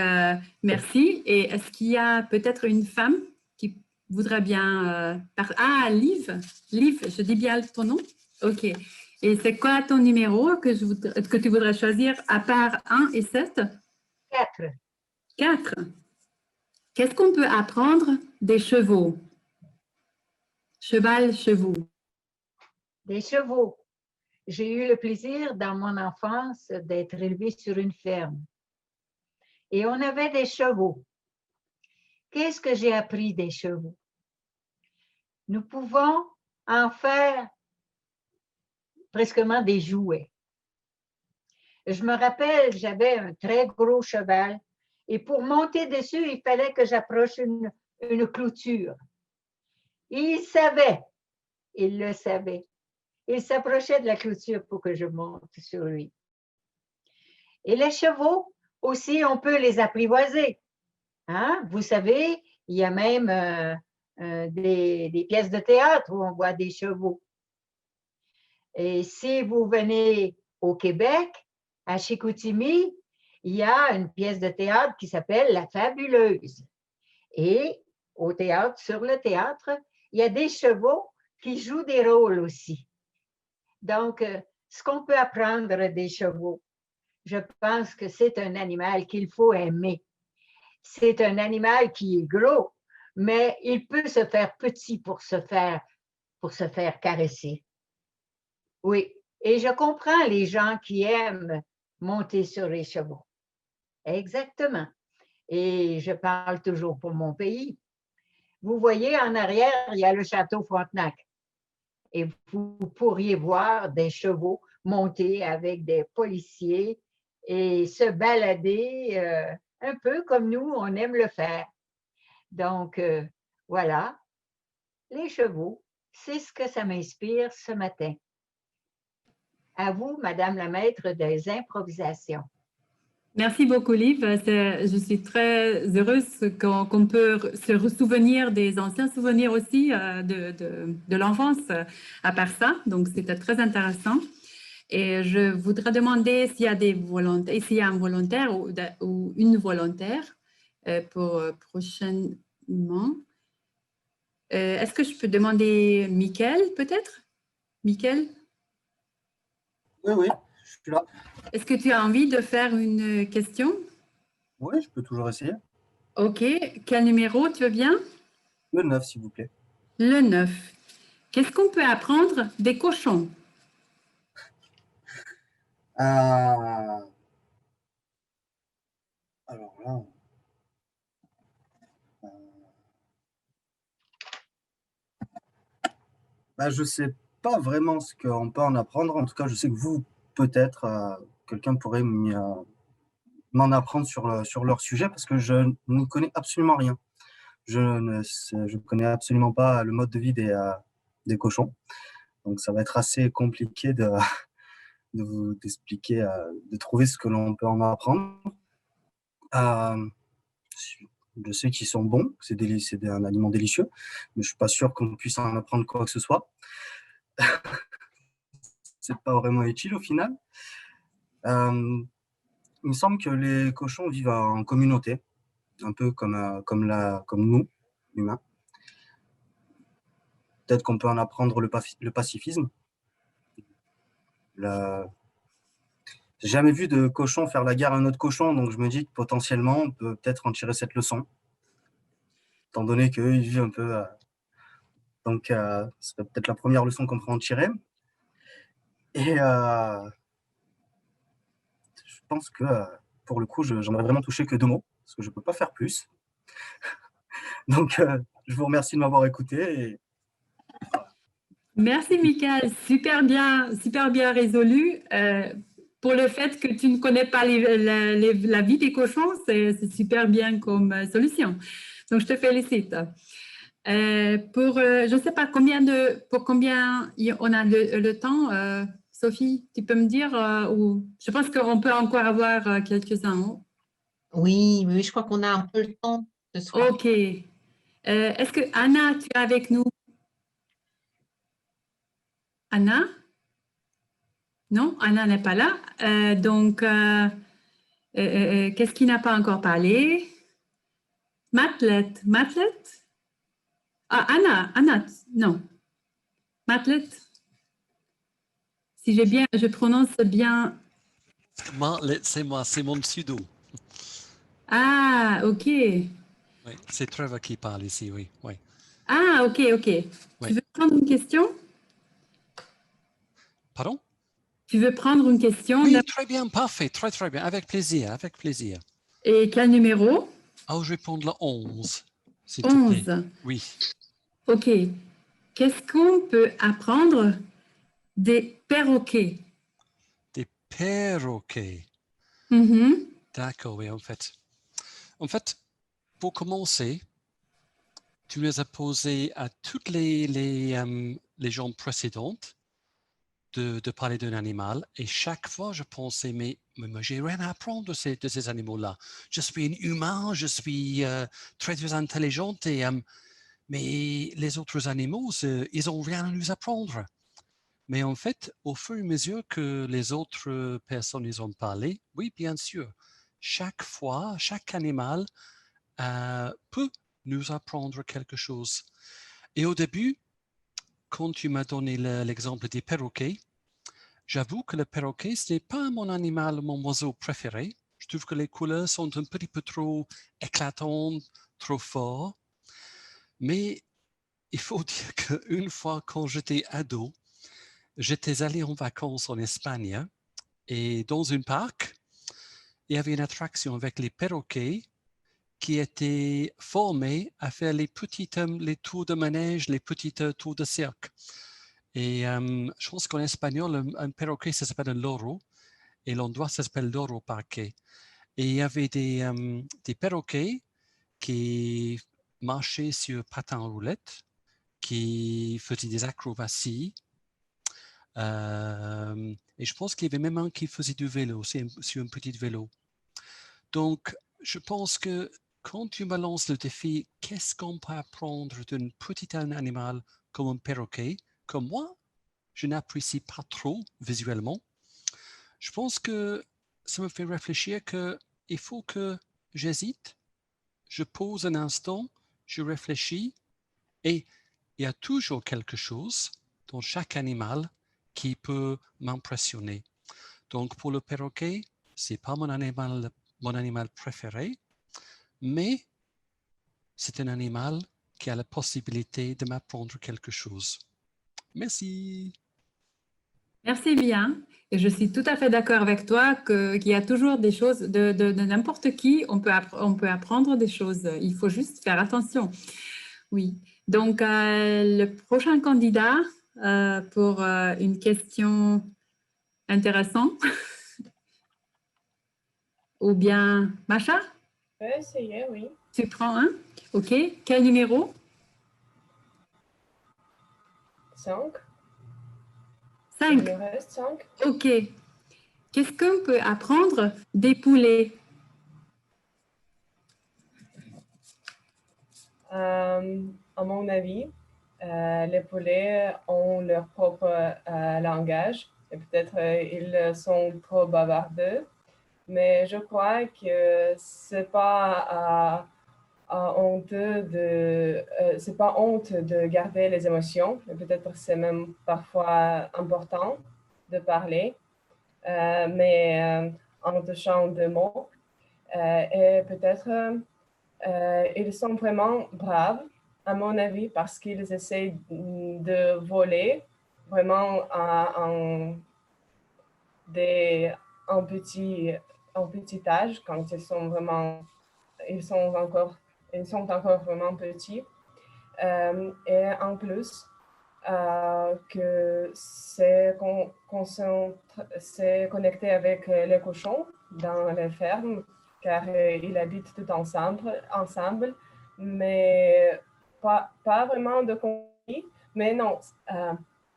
merci. Et est-ce qu'il y a peut-être une femme qui voudrait bien... Ah, Liv. Liv, je dis bien ton nom? OK. Et c'est quoi ton numéro que tu voudrais choisir à part 1 et 7? 4. 4. Qu'est-ce qu'on peut apprendre des chevaux? Cheval, chevaux. Des chevaux. J'ai eu le plaisir dans mon enfance d'être élevée sur une ferme. Et on avait des chevaux. Qu'est-ce que j'ai appris des chevaux? Nous pouvons en faire presque des jouets. Je me rappelle, j'avais un très gros cheval et pour monter dessus, il fallait que j'approche une clôture. Il savait, il le savait. Il s'approchait de la clôture pour que je monte sur lui. Et les chevaux aussi, on peut les apprivoiser. Hein? Vous savez, il y a même des pièces de théâtre où on voit des chevaux. Et si vous venez au Québec, à Chicoutimi, il y a une pièce de théâtre qui s'appelle La Fabuleuse. Et au théâtre, sur le théâtre, il y a des chevaux qui jouent des rôles aussi. Donc, ce qu'on peut apprendre des chevaux, je pense que c'est un animal qu'il faut aimer. C'est un animal qui est gros, mais il peut se faire petit pour se faire caresser. Oui, et je comprends les gens qui aiment monter sur les chevaux. Exactement. Et je parle toujours pour mon pays. Vous voyez, en arrière, il y a le château Frontenac. Et vous pourriez voir des chevaux monter avec des policiers et se balader un peu comme nous, on aime le faire. Donc, voilà, les chevaux, c'est ce que ça m'inspire ce matin. À vous, Madame la maître des improvisations. Merci beaucoup, Liv. Je suis très heureuse qu'on peut se ressouvenir des anciens souvenirs aussi de l'enfance à part ça. Donc, c'était très intéressant. Et je voudrais demander s'il y a des volontaires, s'il y a un volontaire ou une volontaire pour prochainement. Est-ce que je peux demander Mickaël, peut-être? Mickaël? Oui, je suis là. Est-ce que tu as envie de faire une question? Oui, je peux toujours essayer. OK. Quel numéro tu veux bien? Le 9, s'il vous plaît. Le 9. Qu'est-ce qu'on peut apprendre des cochons? Alors là... je ne sais pas vraiment ce qu'on peut en apprendre. En tout cas, je sais que vous, peut-être, quelqu'un pourrait m'en apprendre sur leur sujet parce que je ne connais absolument rien. Je ne connais absolument pas le mode de vie des cochons. Donc, ça va être assez compliqué de vous expliquer, de trouver ce que l'on peut en apprendre. Je sais qu'ils sont bons, c'est un aliment délicieux, mais je ne suis pas sûr qu'on puisse en apprendre quoi que ce soit. C'est pas vraiment utile au final. Il me semble que les cochons vivent en communauté, un peu comme nous, humains. Peut-être qu'on peut en apprendre le pacifisme. J'ai jamais vu de cochon faire la guerre à un autre cochon, donc je me dis que potentiellement, on peut peut-être en tirer cette leçon, étant donné qu'eux, ils vivent un peu... donc, c'est peut-être la première leçon qu'on pourrait en tirer. Et je pense que, pour le coup, j'en aurais vraiment touché que 2 mots, parce que je ne peux pas faire plus. Donc, je vous remercie de m'avoir écouté. Et... Merci, Mickaël. Super bien résolu. Pour le fait que tu ne connais pas la vie des cochons, c'est super bien comme solution. Donc, je te félicite. Je ne sais pas pour combien on a le temps. Sophie, tu peux me dire je pense qu'on peut encore avoir quelques-uns. Oui, je crois qu'on a un peu le temps ce soir. OK. Est-ce que Anna, tu es avec nous? Anna? Non, Anna n'est pas là. Donc, qu'est-ce qui n'a pas encore parlé? Matlet? Ah, Anna, non. Matlet? Si je prononce bien. Matlet, c'est moi, c'est mon pseudo. Ah, OK. Oui, c'est Trevor qui parle ici, oui. Ah, OK. Oui. Tu veux prendre une question? Pardon? Tu veux prendre une question? Oui, très bien, parfait, très bien, avec plaisir. Et quel numéro? Je vais prendre le 11. 11. Oui. OK. Qu'est-ce qu'on peut apprendre des perroquets? Des Perroquet. Mhm. D'accord, oui, en fait. En fait, pour commencer, tu nous as posé à toutes les gens précédentes de parler d'un animal et chaque fois je pensais mais moi j'ai rien à apprendre de ces animaux-là. Je suis un humain, je suis très très intelligente mais les autres animaux, ils n'ont rien à nous apprendre. Mais en fait, au fur et à mesure que les autres personnes ils ont parlé, oui, bien sûr, chaque fois, chaque animal peut nous apprendre quelque chose. Et au début, quand tu m'as donné l'exemple des perroquets, j'avoue que le perroquet, ce n'est pas mon animal, mon oiseau préféré. Je trouve que les couleurs sont un petit peu trop éclatantes, trop fortes. Mais il faut dire qu'une fois, quand j'étais ado, j'étais allé en vacances en Espagne et dans un parc, il y avait une attraction avec les perroquets qui étaient formés à faire les les tours de manège, les petites tours de cirque. Et je pense qu'en espagnol, un perroquet, ça s'appelle un loro, et l'endroit, ça s'appelle loro parque. Et il y avait des perroquets qui marchaient sur patins en roulette, qui faisaient des acrobaties. Et je pense qu'il y avait même un qui faisait du vélo, sur un petit vélo. Donc, je pense que quand tu me lances le défi, qu'est-ce qu'on peut apprendre d'un petit animal comme un perroquet, comme moi, je n'apprécie pas trop visuellement. Je pense que ça me fait réfléchir qu'il faut que j'hésite, je pose un instant, je réfléchis et il y a toujours quelque chose dans chaque animal qui peut m'impressionner. Donc pour le perroquet, c'est pas mon animal préféré, mais c'est un animal qui a la possibilité de m'apprendre quelque chose. Merci. Merci bien. Et je suis tout à fait d'accord avec toi qu'il y a toujours des choses de n'importe qui, on peut apprendre des choses. Il faut juste faire attention. Oui. Donc, le prochain candidat pour une question intéressante, ou bien Macha, Je vais essayer, oui. tu prends un. OK. Quel numéro? 5. 5. Il me reste 5. OK. Qu'est-ce qu'on peut apprendre des poulets? À mon avis, les poulets ont leur propre langage et peut-être ils sont trop bavardeux, mais je crois que c'est pas c'est pas honte de garder les émotions, et peut-être c'est même parfois important de parler, mais en touchant des mots et peut-être ils sont vraiment braves, à mon avis, parce qu'ils essaient de voler vraiment en petit âge, quand ils sont encore vraiment petits. Et en plus, que c'est connecté avec les cochons dans les fermes, car ils habitent tout ensemble, mais pas vraiment de conflit, mais non,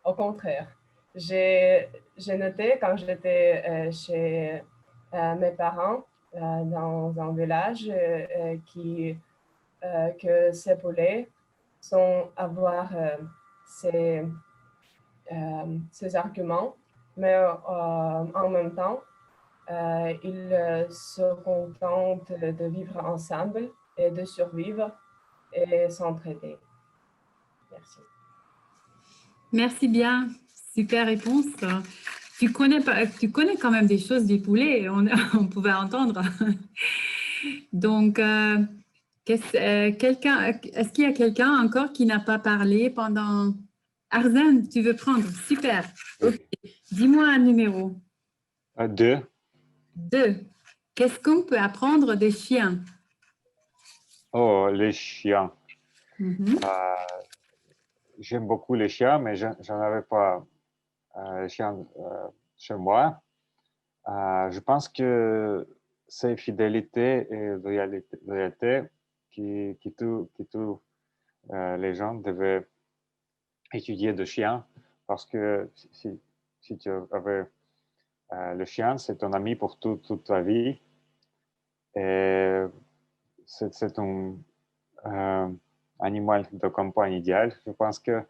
au contraire. J'ai noté quand j'étais chez mes parents dans un village que ces poulets sont avoir ces arguments, mais en même temps, ils se contentent de vivre ensemble et de survivre et s'entraider. Merci. Merci bien. Super réponse. Tu connais quand même des choses du poulet, on pouvait entendre. Donc, est-ce qu'il y a quelqu'un encore qui n'a pas parlé pendant... Arzen, tu veux prendre? Super. Okay. Dis-moi un numéro. 2. 2. Qu'est-ce qu'on peut apprendre des chiens? Oh, les chiens. Mm-hmm. J'aime beaucoup les chiens, mais je n'en avais pas un chien chez moi. Je pense que c'est fidélité et loyauté qui tout les gens devaient étudier de chien parce que si tu avais le chien, c'est ton ami pour toute ta vie et c'est un animal de campagne idéal. Je pense que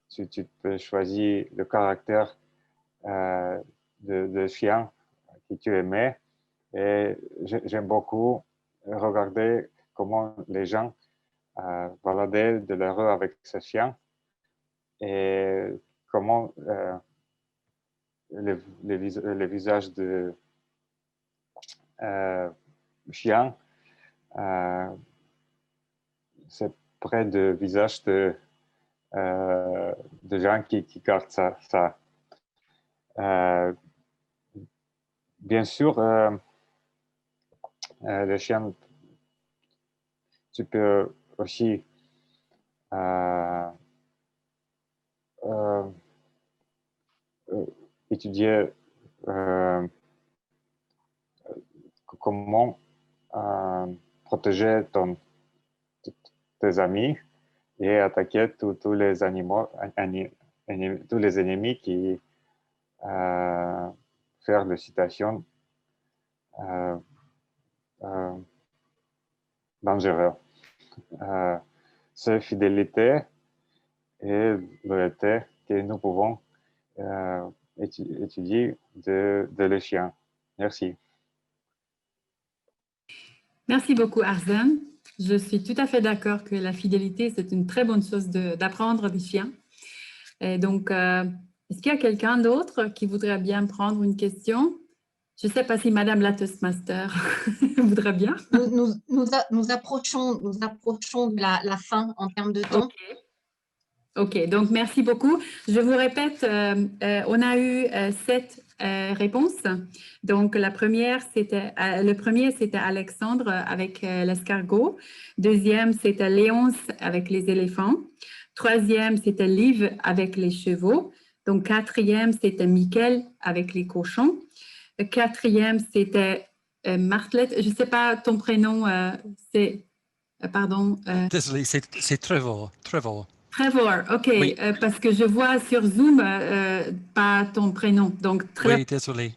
tu peux choisir le caractère de chien que tu aimais. Et j'aime beaucoup regarder comment les gens baladaient de l'heureux avec ce chien et comment le visage de chien, c'est près du visage de gens qui gardent ça. Bien sûr, le chien, tu peux aussi étudier comment protéger tes amis et attaquer tous les animaux, tous les ennemis qui faire des situations dangereuses. C'est fidélité et loyauté que nous pouvons étudier de les chiens. Merci. Merci beaucoup, Arsène. Je suis tout à fait d'accord que la fidélité, c'est une très bonne chose d'apprendre des chiens. Et donc, est-ce qu'il y a quelqu'un d'autre qui voudrait bien prendre une question? Je ne sais pas si Madame la Toastmaster voudrait bien. Nous approchons de la fin en termes de temps. OK, donc merci beaucoup. Je vous répète, on a eu 7 réponses. Donc, le premier, c'était Alexandre avec l'escargot. Deuxième, c'était Léonce avec les éléphants. Troisième, c'était Liv avec les chevaux. Donc, quatrième, c'était Mickaël avec les cochons. Quatrième, c'était Martelette. Je ne sais pas ton prénom, c'est... pardon. Désolé, c'est Trevor. Trevor, OK, Oui. parce que je vois sur Zoom pas ton prénom. Donc, Oui, désolé.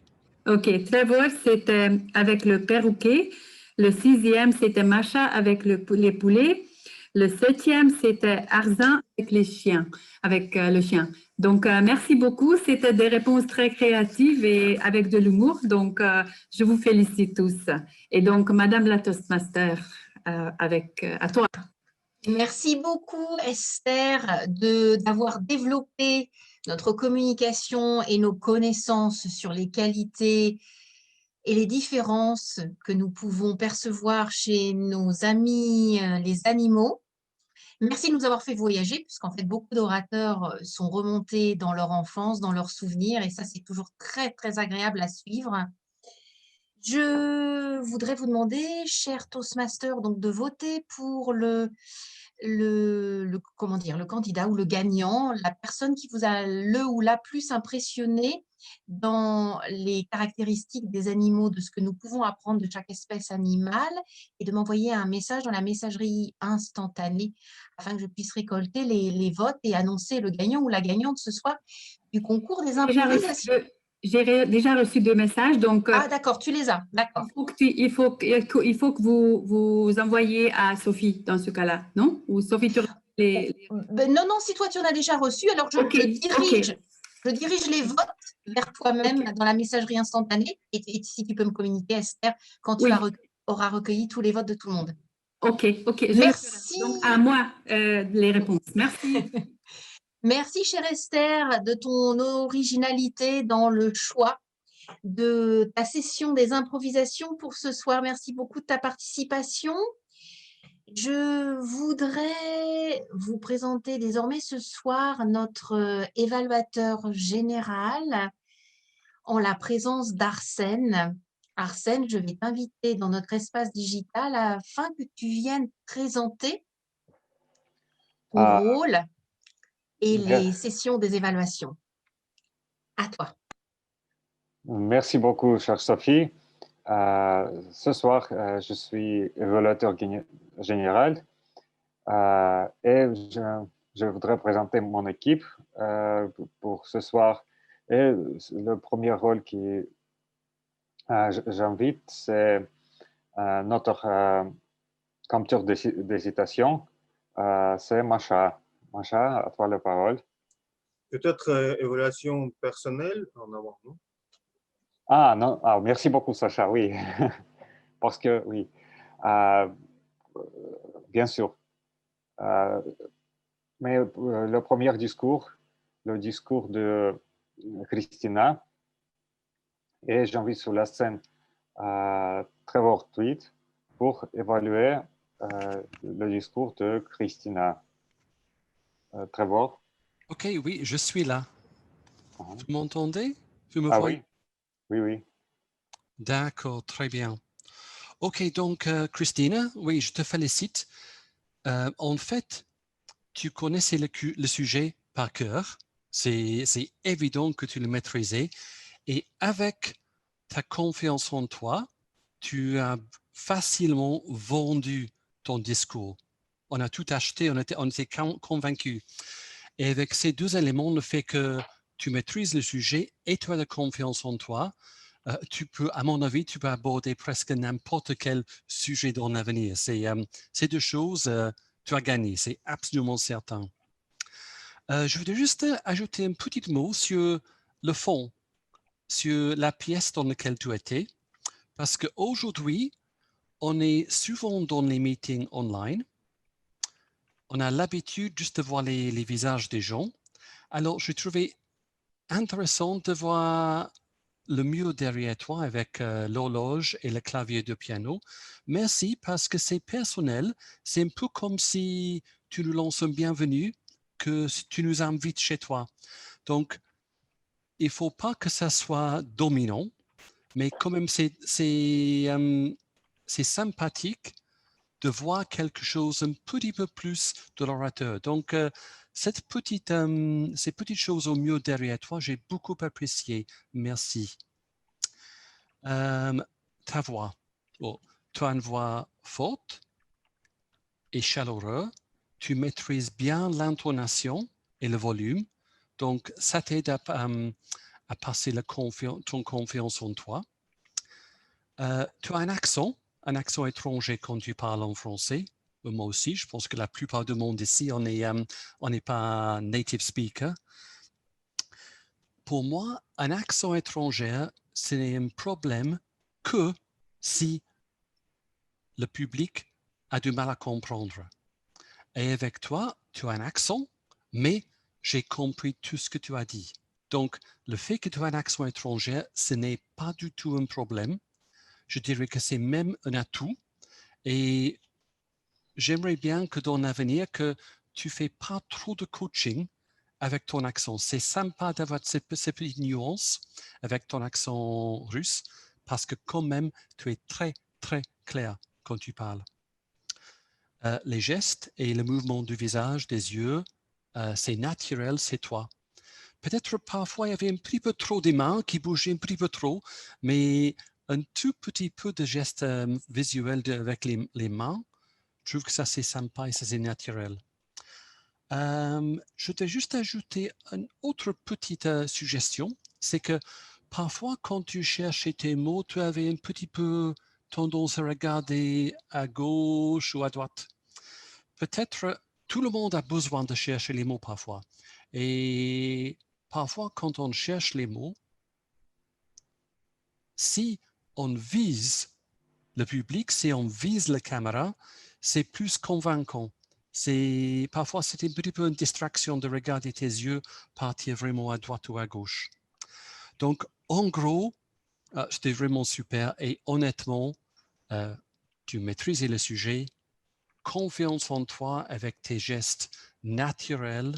OK, Trevor, c'était avec le perroquet. Le 6e, c'était Macha avec les poulets. Le 7e, c'était Arzin avec les chiens, avec le chien. Donc, merci beaucoup. C'était des réponses très créatives et avec de l'humour. Donc, je vous félicite tous. Et donc, Madame la Toastmaster, à toi. Merci beaucoup, Esther, d'avoir développé notre communication et nos connaissances sur les qualités et les différences que nous pouvons percevoir chez nos amis, les animaux. Merci de nous avoir fait voyager, puisqu'en fait, beaucoup d'orateurs sont remontés dans leur enfance, dans leurs souvenirs, et ça, c'est toujours très, très agréable à suivre. Je voudrais vous demander, cher Toastmaster, donc de voter pour le candidat ou le gagnant, la personne qui vous a le ou la plus impressionné dans les caractéristiques des animaux, de ce que nous pouvons apprendre de chaque espèce animale, et de m'envoyer un message dans la messagerie instantanée afin que je puisse récolter les votes et annoncer le gagnant ou la gagnante ce soir du concours des improvisations. J'ai déjà reçu 2 messages, donc... Ah d'accord, tu les as, d'accord. Il faut que vous envoyiez à Sophie dans ce cas-là, non? Ou Sophie, tu non, si toi tu en as déjà reçu, alors je dirige les votes vers toi-même dans la messagerie instantanée, et si tu peux me communiquer, Esther, quand tu auras recueilli tous les votes de tout le monde. OK. Merci. Donc, à moi les réponses. Merci. Merci, chère Esther, de ton originalité dans le choix de ta session des improvisations pour ce soir. Merci beaucoup de ta participation. Je voudrais vous présenter désormais ce soir notre évaluateur général en la présence d'Arsène. Arsène, je vais t'inviter dans notre espace digital afin que tu viennes présenter ton rôle et les sessions des évaluations. À toi. Merci beaucoup, chère Sophie. Ce soir, je suis évaluateur général et je voudrais présenter mon équipe pour ce soir. Et le premier rôle que j'invite, c'est notre capture d'hésitation. C'est Macha. Macha, à toi la parole. Peut-être évaluation personnelle en avant, non? Ah, non, merci beaucoup, Sacha, oui. Parce que, oui, bien sûr. Mais le premier discours, le discours de Christina, et j'invite sur la scène Trevor Tweed pour évaluer le discours de Christina. Trevor? Ok, oui, je suis là. Vous m'entendez? Vous me voyez? Oui, oui. D'accord, très bien. Ok, donc Christina, oui, je te félicite. En fait, tu connaissais le sujet par cœur. C'est évident que tu le maîtrisais. Et avec ta confiance en toi, tu as facilement vendu ton discours. On a tout acheté, on était convaincus. Et avec ces deux éléments, le fait que tu maîtrises le sujet et tu as la confiance en toi, tu peux, à mon avis, tu peux aborder presque n'importe quel sujet dans l'avenir. Ces deux choses, tu as gagné, c'est absolument certain. Je voudrais juste ajouter un petit mot sur le fond, sur la pièce dans laquelle tu étais, parce qu'aujourd'hui, on est souvent dans les meetings online. On a l'habitude juste de voir les visages des gens. Alors, je trouvais intéressant de voir le mur derrière toi avec l'horloge et le clavier de piano. Merci parce que c'est personnel. C'est un peu comme si tu nous lances un bienvenue, que tu nous invites chez toi. Donc, il ne faut pas que ça soit dominant, mais quand même, c'est sympathique de voir quelque chose un petit peu plus de l'orateur. Donc, ces petites choses au mieux derrière toi, j'ai beaucoup apprécié. Merci. Ta voix. Oh, tu as une voix forte et chaleureuse. Tu maîtrises bien l'intonation et le volume. Donc, ça t'aide à passer ton confiance en toi. Tu as un accent étranger quand tu parles en français. Moi aussi, je pense que la plupart du monde ici, on n'est pas native speaker. Pour moi, un accent étranger, c'est un problème que si le public a du mal à comprendre. Et avec toi, tu as un accent, mais j'ai compris tout ce que tu as dit. Donc, le fait que tu as un accent étranger, ce n'est pas du tout un problème. Je dirais que c'est même un atout. Et j'aimerais bien que dans l'avenir, que tu ne fais pas trop de coaching avec ton accent. C'est sympa d'avoir ces petites nuances avec ton accent russe parce que quand même, tu es très, très clair quand tu parles. Les gestes et le mouvement du visage, des yeux, c'est naturel, c'est toi. Peut-être parfois il y avait un petit peu trop des mains qui bougeaient un petit peu trop, mais un tout petit peu de gestes visuels avec les mains, je trouve que ça c'est sympa et ça c'est naturel. Je vais juste ajouter une autre petite suggestion, c'est que parfois quand tu cherchais tes mots, tu avais un petit peu tendance à regarder à gauche ou à droite. Peut-être tout le monde a besoin de chercher les mots parfois. Et parfois, quand on cherche les mots, si on vise le public, si on vise la caméra, c'est plus convaincant. Parfois, c'est un petit peu une distraction de regarder tes yeux partir vraiment à droite ou à gauche. Donc, en gros, c'était vraiment super. Et honnêtement, tu maîtrisais le sujet, confiance en toi avec tes gestes naturels,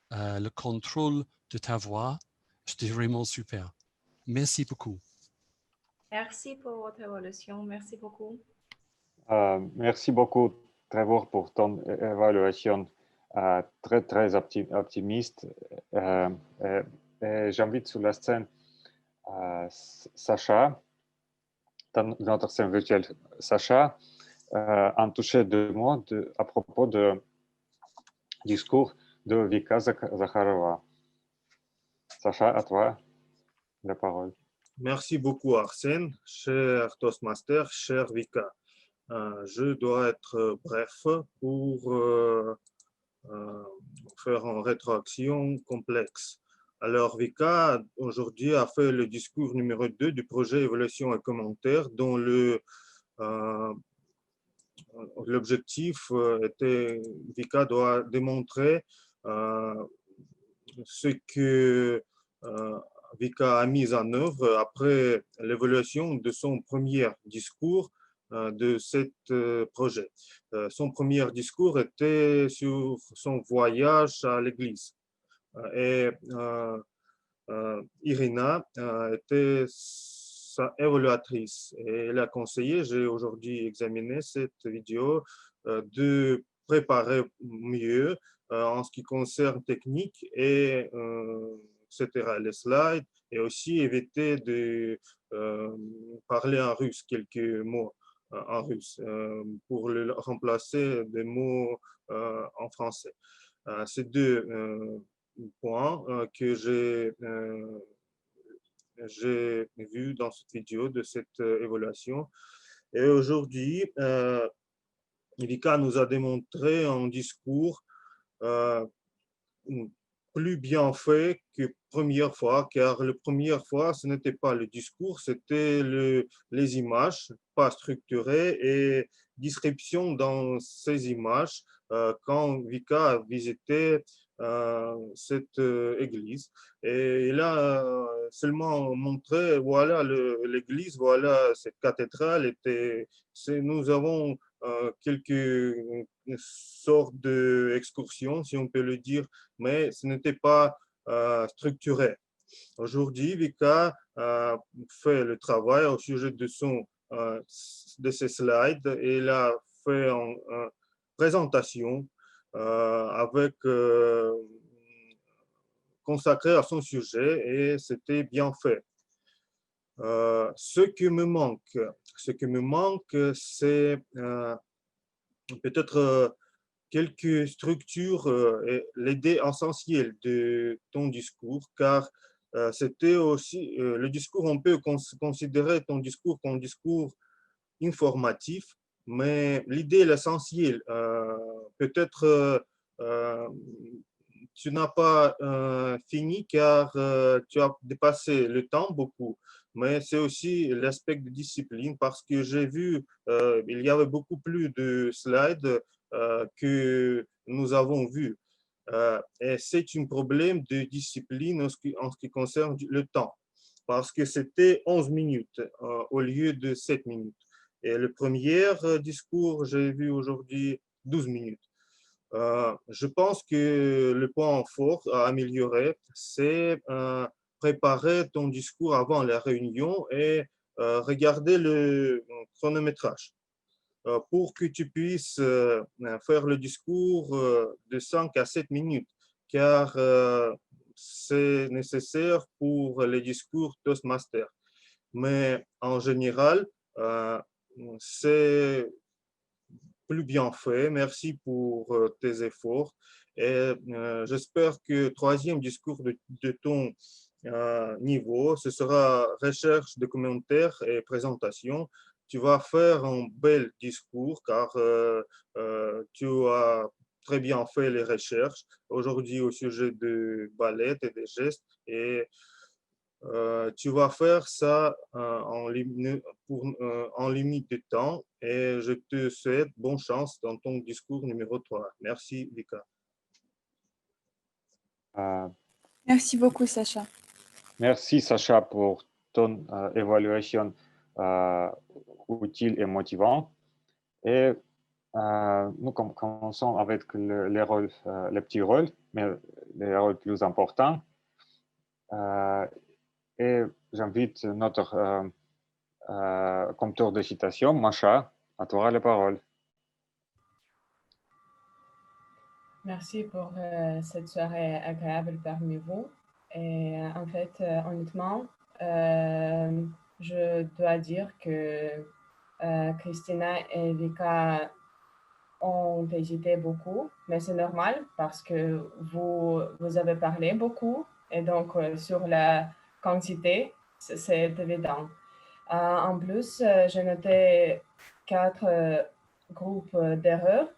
le contrôle de ta voix. C'était vraiment super. Merci beaucoup. Merci pour votre évaluation. Merci beaucoup. Merci beaucoup, Trevor, pour ton évaluation très, très optimiste. J'invite sur la scène Sacha, notre scène virtuelle, Sacha, a touché deux mots à propos du discours de Vika Zakharova. Sacha, à toi la parole. Merci beaucoup, Arsène, cher Toastmaster, cher Vika. Je dois être bref pour faire une rétroaction complexe. Alors, Vika, aujourd'hui, a fait le discours numéro 2 du projet Évaluation et commentaires, dont l'objectif était, Vika doit démontrer ce que Vika a mis en œuvre après l'évaluation de son premier discours de ce projet. Son premier discours était sur son voyage à l'église. Et Irina était sa évaluatrice et elle a conseillé, j'ai aujourd'hui examiné cette vidéo, de préparer mieux en ce qui concerne technique et etc. les slides et aussi éviter de parler en russe, quelques mots en russe pour le remplacer des mots en français. Ces deux points que j'ai vu dans cette vidéo de cette évaluation. Et aujourd'hui, Vika nous a démontré un discours plus bien fait que première fois, car la première fois, ce n'était pas le discours, c'était les images, pas structurées, et description dans ces images quand Vika a visité cette église. Et il a seulement montré, voilà l'église, voilà cette cathédrale, nous avons quelques sortes d'excursions, si on peut le dire, mais ce n'était pas structuré. Aujourd'hui, Vika fait le travail au sujet de ses slides et il a fait une présentation avec consacrée à son sujet et c'était bien fait. Ce qui me manque, c'est peut-être quelques structures et l'idée essentielle de ton discours, car c'était aussi le discours, on peut considérer ton discours comme un discours informatif, mais l'idée l'essentielle, peut-être tu n'as pas fini car tu as dépassé le temps beaucoup, mais c'est aussi l'aspect de discipline parce que j'ai vu il y avait beaucoup plus de slides que nous avons vu. Et c'est un problème de discipline en ce qui concerne le temps, parce que c'était 11 minutes au lieu de 7 minutes. Et le premier discours, j'ai vu aujourd'hui 12 minutes. Je pense que le point fort à améliorer, c'est préparer ton discours avant la réunion et regarder le chronométrage pour que tu puisses faire le discours de 5 à 7 minutes, car c'est nécessaire pour les discours Toastmaster. Mais en général, c'est plus bien fait. Merci pour tes efforts. Et j'espère que le troisième discours de ton niveau, ce sera recherche de commentaires et présentation. Tu vas faire un bel discours car tu as très bien fait les recherches aujourd'hui au sujet de ballet et des gestes et tu vas faire ça en limite de temps et je te souhaite bonne chance dans ton discours numéro 3. Merci, Vika. Merci beaucoup, Sacha. Merci, Sacha, pour ton évaluation utile et motivante. Et nous commençons avec les rôles, les petits rôles, mais les rôles plus importants. Et j'invite notre compteur de citation, Masha, à toi la parole. Merci pour cette soirée agréable parmi vous. Et en fait, honnêtement, je dois dire que Christina et Vika ont hésité beaucoup, mais c'est normal parce que vous avez parlé beaucoup et donc sur la quantité, c'est évident. En plus, j'ai noté 4 groupes d'erreurs.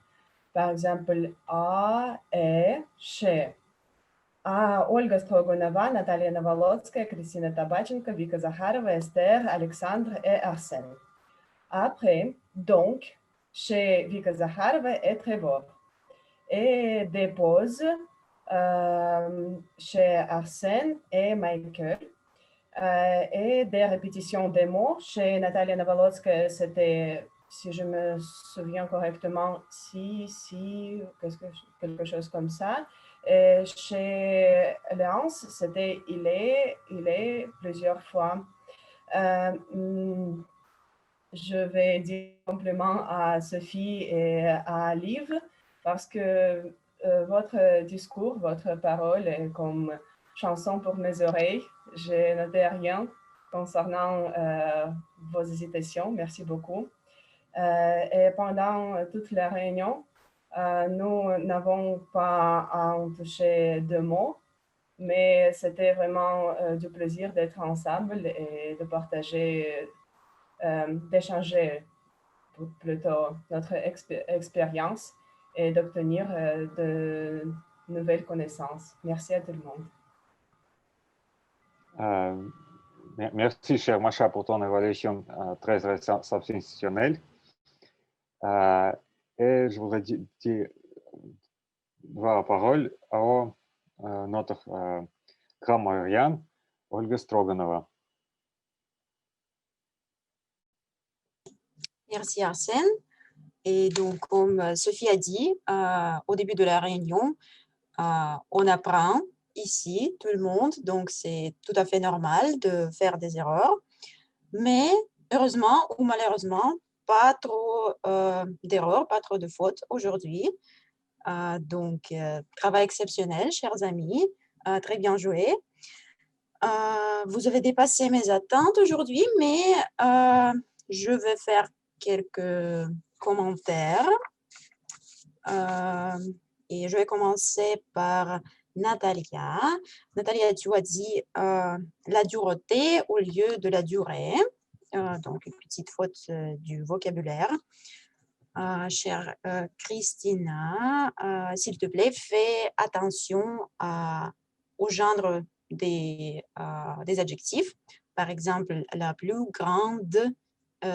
Par exemple, A, E, Ш. Ольга Строганова, Наталья Новолоцкая, Кристина Табаченко, Vika Zakharova, Esther, Alexandre et Arsène. Après, donc, chez Vika Zakharova et Trevor. Et des pauses chez Arsène et Michael. Et des répétitions des mots. Chez Natalia Novolodzka, c'était, si je me souviens correctement, si, quelque chose comme ça. Et chez Léance, c'était il est, plusieurs fois. Je vais dire compliment à Sophie et à Liv parce que votre discours, votre parole est comme chanson pour mes oreilles. Je noté rien concernant vos hésitations. Merci beaucoup. Et pendant toute la réunion, nous n'avons pas à en toucher 2 mots, mais c'était vraiment du plaisir d'être ensemble et de partager, d'échanger plutôt notre expérience et d'obtenir de nouvelles connaissances. Merci à tout le monde. Merci, cher Macha, pour ton évaluation très sensationnelle. Et je voudrais dire la parole à notre grammairienne, Olga Stroganova. Merci Arsène. Et donc, comme Sophie a dit au début de la réunion, on apprend ici, tout le monde, donc c'est tout à fait normal de faire des erreurs, mais heureusement ou malheureusement, pas trop d'erreurs, pas trop de fautes aujourd'hui. Donc, travail exceptionnel, chers amis, très bien joué. Vous avez dépassé mes attentes aujourd'hui, mais je vais faire quelques commentaires. Et je vais commencer par Natalia. Natalia, tu as dit la dureté au lieu de la durée. Donc, une petite faute du vocabulaire. Chère Christina, s'il te plaît, fais attention au genre des adjectifs. Par exemple, la plus grande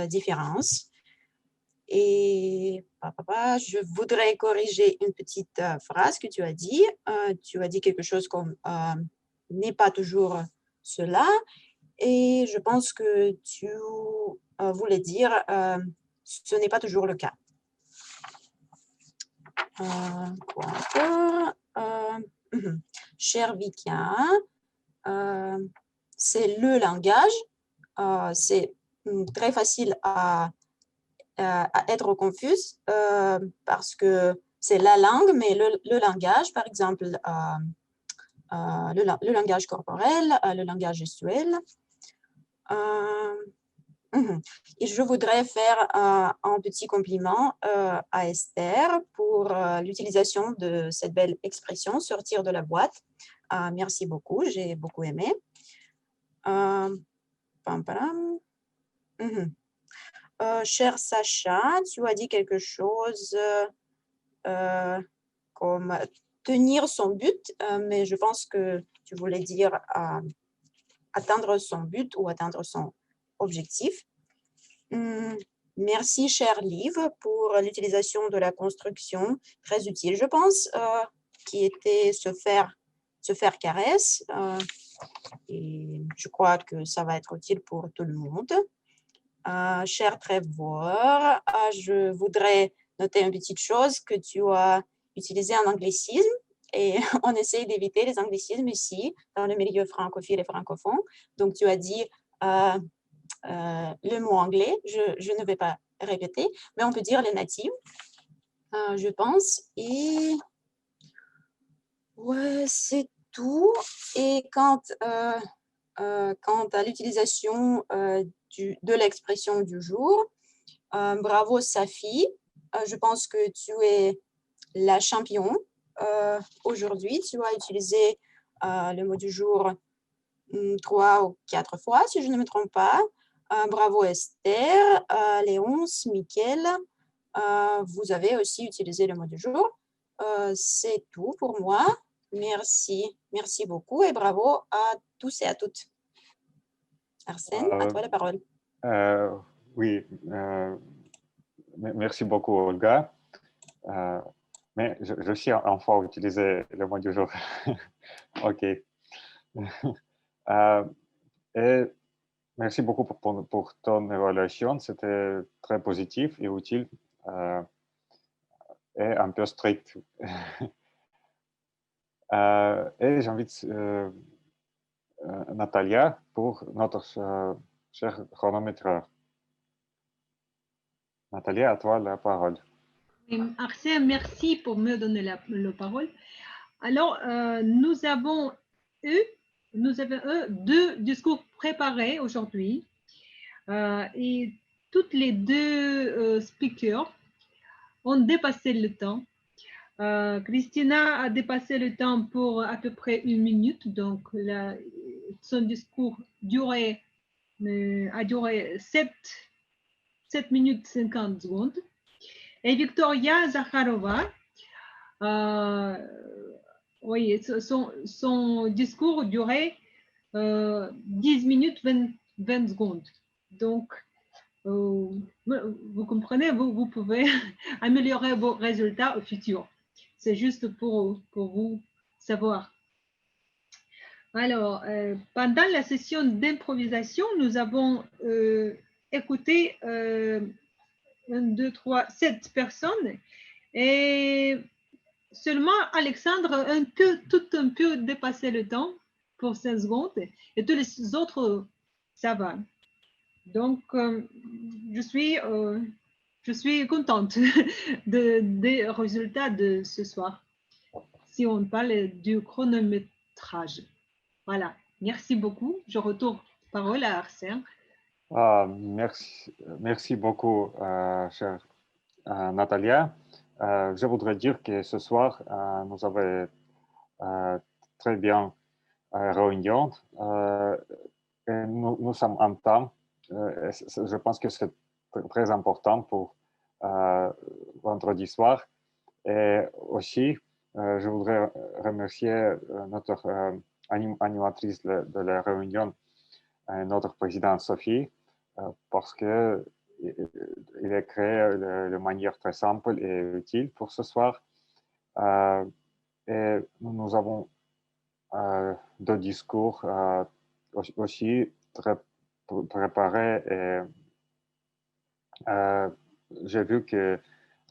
différence. Et je voudrais corriger une petite phrase que tu as dit. Tu as dit quelque chose comme n'est pas toujours cela. Et je pense que tu voulais dire ce n'est pas toujours le cas. Quoi encore? Cher Vika, c'est le langage. C'est très facile à être confuse parce que c'est la langue, mais le langage, par exemple, le langage corporel, le langage gestuel. Et je voudrais faire un petit compliment à Esther pour l'utilisation de cette belle expression, sortir de la boîte. Merci beaucoup, j'ai beaucoup aimé. Cher Sacha, tu as dit quelque chose comme tenir son but, mais je pense que tu voulais dire atteindre son but ou atteindre son objectif. Merci, cher Liv, pour l'utilisation de la construction très utile, je pense, qui était se faire caresse. Et je crois que ça va être utile pour tout le monde. Cher Trevor, je voudrais noter une petite chose que tu as utilisé un anglicisme et on essaie d'éviter les anglicismes ici dans le milieu francophile et francophone. Donc, tu as dit le mot anglais, je ne vais pas répéter, mais on peut dire les natives, je pense. Et ouais, c'est tout. Et quand quant à l'utilisation de l'expression du jour. Bravo, Safi. Je pense que tu es la championne. Aujourd'hui, tu as utilisé le mot du jour 3 ou 4 fois, si je ne me trompe pas. Bravo, Esther, Léonce, Mickaël. Vous avez aussi utilisé le mot du jour. C'est tout pour moi. Merci. Merci beaucoup et bravo à tous et à toutes. Arsène, à toi la parole. Oui, merci beaucoup, Olga. Mais je suis enfin utilisé le mot du jour. OK. Et merci beaucoup pour ton évaluation. C'était très positif et utile et un peu strict. Et j'invite Natalia pour notre cher chronométreur. Natalia, à toi la parole. Arsène, merci pour me donner la parole. Alors, nous avons eu 2 discours préparés aujourd'hui et toutes les 2 speakers ont dépassé le temps. Christina a dépassé le temps pour à peu près 1 minute, donc son discours a duré 7 minutes 50 secondes. Et Victoria Zakharova, oui, son discours durait 10 minutes 20 secondes. Donc, vous comprenez, vous pouvez améliorer vos résultats au futur. C'est juste pour vous savoir. Alors, pendant la session d'improvisation, nous avons écouté 1, 2, 3, 7 personnes et seulement Alexandre tout un peu dépassé le temps pour 5 secondes et tous les autres, ça va. Donc, je suis contente des résultats de ce soir, si on parle du chronométrage. Voilà, merci beaucoup. Je retourne parole à Arsène. Merci beaucoup, chère Natalia. Je voudrais dire que ce soir, nous avons très bien réunion. Et nous sommes en temps. Je pense que c'est très important pour vendredi soir. Et aussi, je voudrais remercier notre animatrice de la réunion, notre présidente Sophie, parce que il a créé de manière très simple et utile pour ce soir. Et nous avons 2 discours aussi très préparés. Et j'ai vu que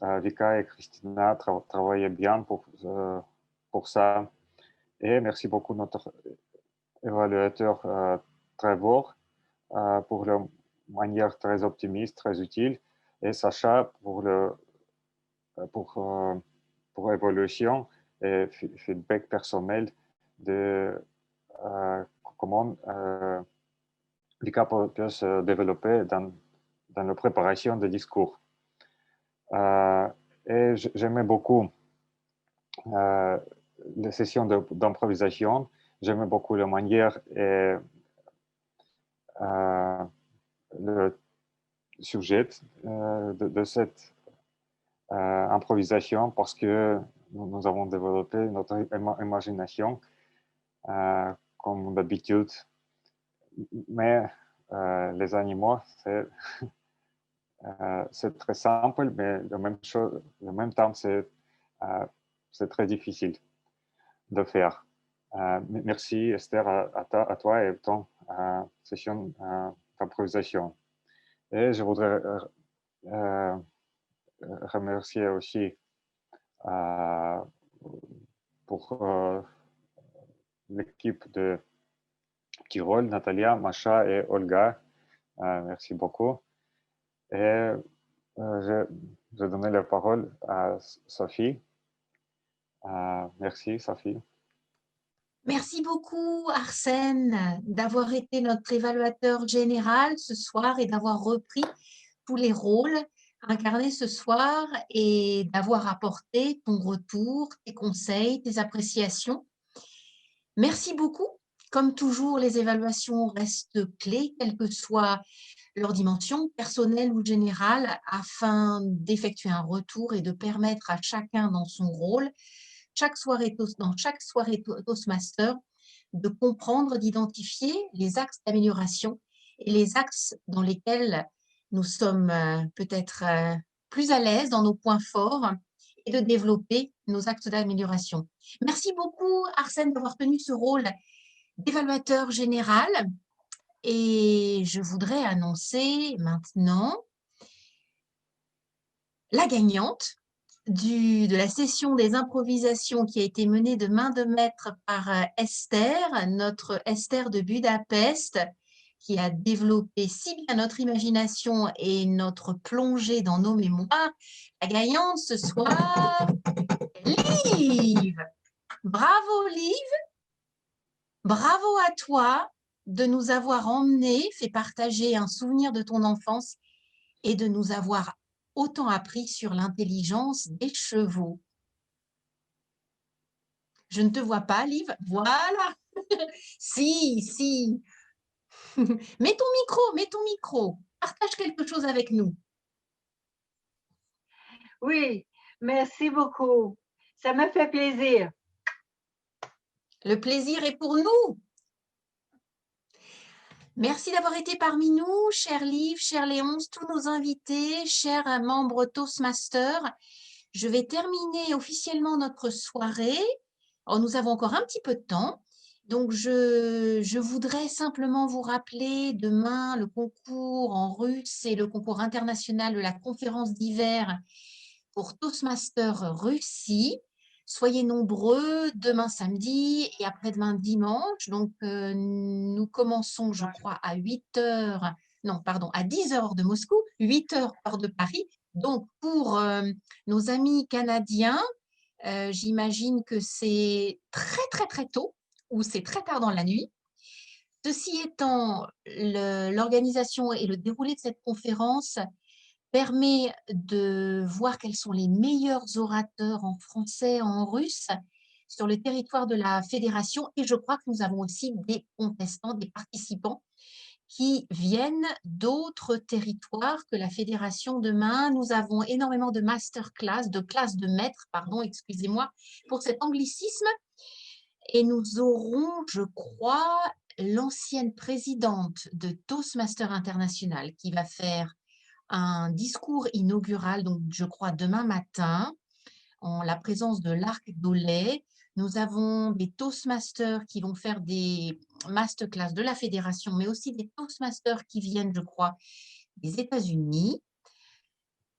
Vika et Christina travaillaient bien pour ça. Et merci beaucoup notre évaluateur Trevor pour la manière très optimiste, très utile, et Sacha pour évaluation et feedback personnel de comment Vika peut se développer dans la préparation des discours. Et j'aimais beaucoup les sessions d'improvisation. J'aimais beaucoup la manière et le sujet de cette improvisation, parce que nous avons développé notre imagination comme d'habitude. Mais les animaux, c'est très simple, mais en même temps, c'est très difficile de faire. Merci Esther à toi et ton session d'improvisation. Et je voudrais remercier aussi pour l'équipe de Tyrol, Natalia, Masha et Olga. Merci beaucoup. Et je donne la parole à Sophie. Merci, Sophie. Merci beaucoup, Arsène, d'avoir été notre évaluateur général ce soir et d'avoir repris tous les rôles incarnés ce soir et d'avoir apporté ton retour, tes conseils, tes appréciations. Merci beaucoup. Comme toujours, les évaluations restent clés, quelle que soit leur dimension, personnelle ou générale, afin d'effectuer un retour et de permettre à chacun dans son rôle, dans chaque soirée Toastmaster, de comprendre, d'identifier les axes d'amélioration et les axes dans lesquels nous sommes peut-être plus à l'aise dans nos points forts et de développer nos axes d'amélioration. Merci beaucoup, Arsène, d'avoir tenu ce rôle d'évaluateur général. Et je voudrais annoncer maintenant la gagnante de la session des improvisations qui a été menée de main de maître par Esther, notre Esther de Budapest, qui a développé si bien notre imagination et notre plongée dans nos mémoires. La gagnante ce soir, Liv. Bravo Liv, bravo à toi de nous avoir emmenés, fait partager un souvenir de ton enfance et de nous avoir autant appris sur l'intelligence des chevaux. Je ne te vois pas, Liv. Voilà. Si. Mets ton micro. Partage quelque chose avec nous. Oui, merci beaucoup. Ça me fait plaisir. Le plaisir est pour nous. Merci d'avoir été parmi nous, chers Liv, chers Léonce, tous nos invités, chers membres Toastmaster. Je vais terminer officiellement notre soirée. Alors, nous avons encore un petit peu de temps. Donc, je voudrais simplement vous rappeler demain le concours en russe et le concours international de la conférence d'hiver pour Toastmaster Russie. Soyez nombreux demain samedi et après-demain dimanche. Donc, nous commençons, je crois, à 8h, non, pardon, à 10h de Moscou, 8h heure de Paris. Donc, pour nos amis canadiens, j'imagine que c'est très tôt ou c'est très tard dans la nuit. Ceci étant, l'organisation et le déroulé de cette conférence permet de voir quels sont les meilleurs orateurs en français, en russe, sur le territoire de la fédération. Et je crois que nous avons aussi des contestants, des participants qui viennent d'autres territoires que la fédération demain. Nous avons énormément de masterclass, de classes de maîtres, pardon, excusez-moi, pour cet anglicisme. Et nous aurons, je crois, l'ancienne présidente de Toastmaster International qui va faire un discours inaugural, donc je crois demain matin, en la présence de l'Arc d'Olay. Nous avons des Toastmasters qui vont faire des masterclass de la fédération, mais aussi des Toastmasters qui viennent, je crois, des États-Unis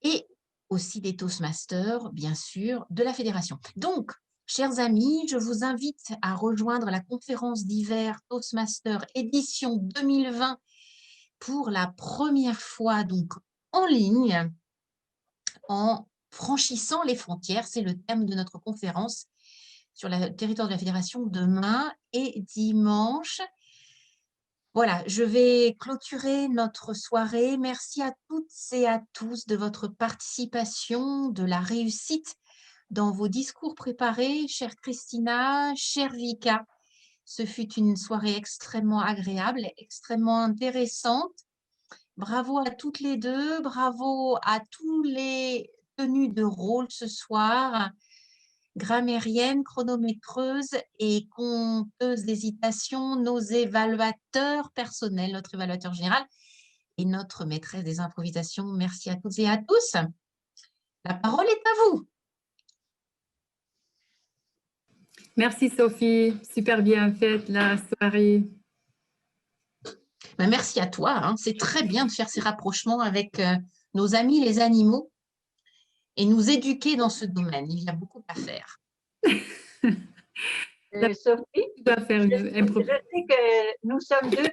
et aussi des Toastmasters, bien sûr, de la fédération. Donc, chers amis, je vous invite à rejoindre la conférence d'hiver Toastmaster édition 2020 pour la première fois, donc en ligne, en franchissant les frontières. C'est le thème de notre conférence sur le territoire de la Fédération demain et dimanche. Voilà, je vais clôturer notre soirée. Merci à toutes et à tous de votre participation, de la réussite dans vos discours préparés, chère Christina, chère Vika. Ce fut une soirée extrêmement agréable, extrêmement intéressante. Bravo à toutes les deux, bravo à tous les tenues de rôle ce soir, grammairienne, chronométreuse et conteuse d'hésitation, nos évaluateurs personnels, notre évaluateur général et notre maîtresse des improvisations. Merci à toutes et à tous. La parole est à vous. Merci Sophie, super bien faite la soirée. Ben, merci à toi, hein. C'est très bien de faire ces rapprochements avec nos amis les animaux et nous éduquer dans ce domaine. Il y a beaucoup à faire. Sophie, Tu dois faire une je sais que nous sommes deux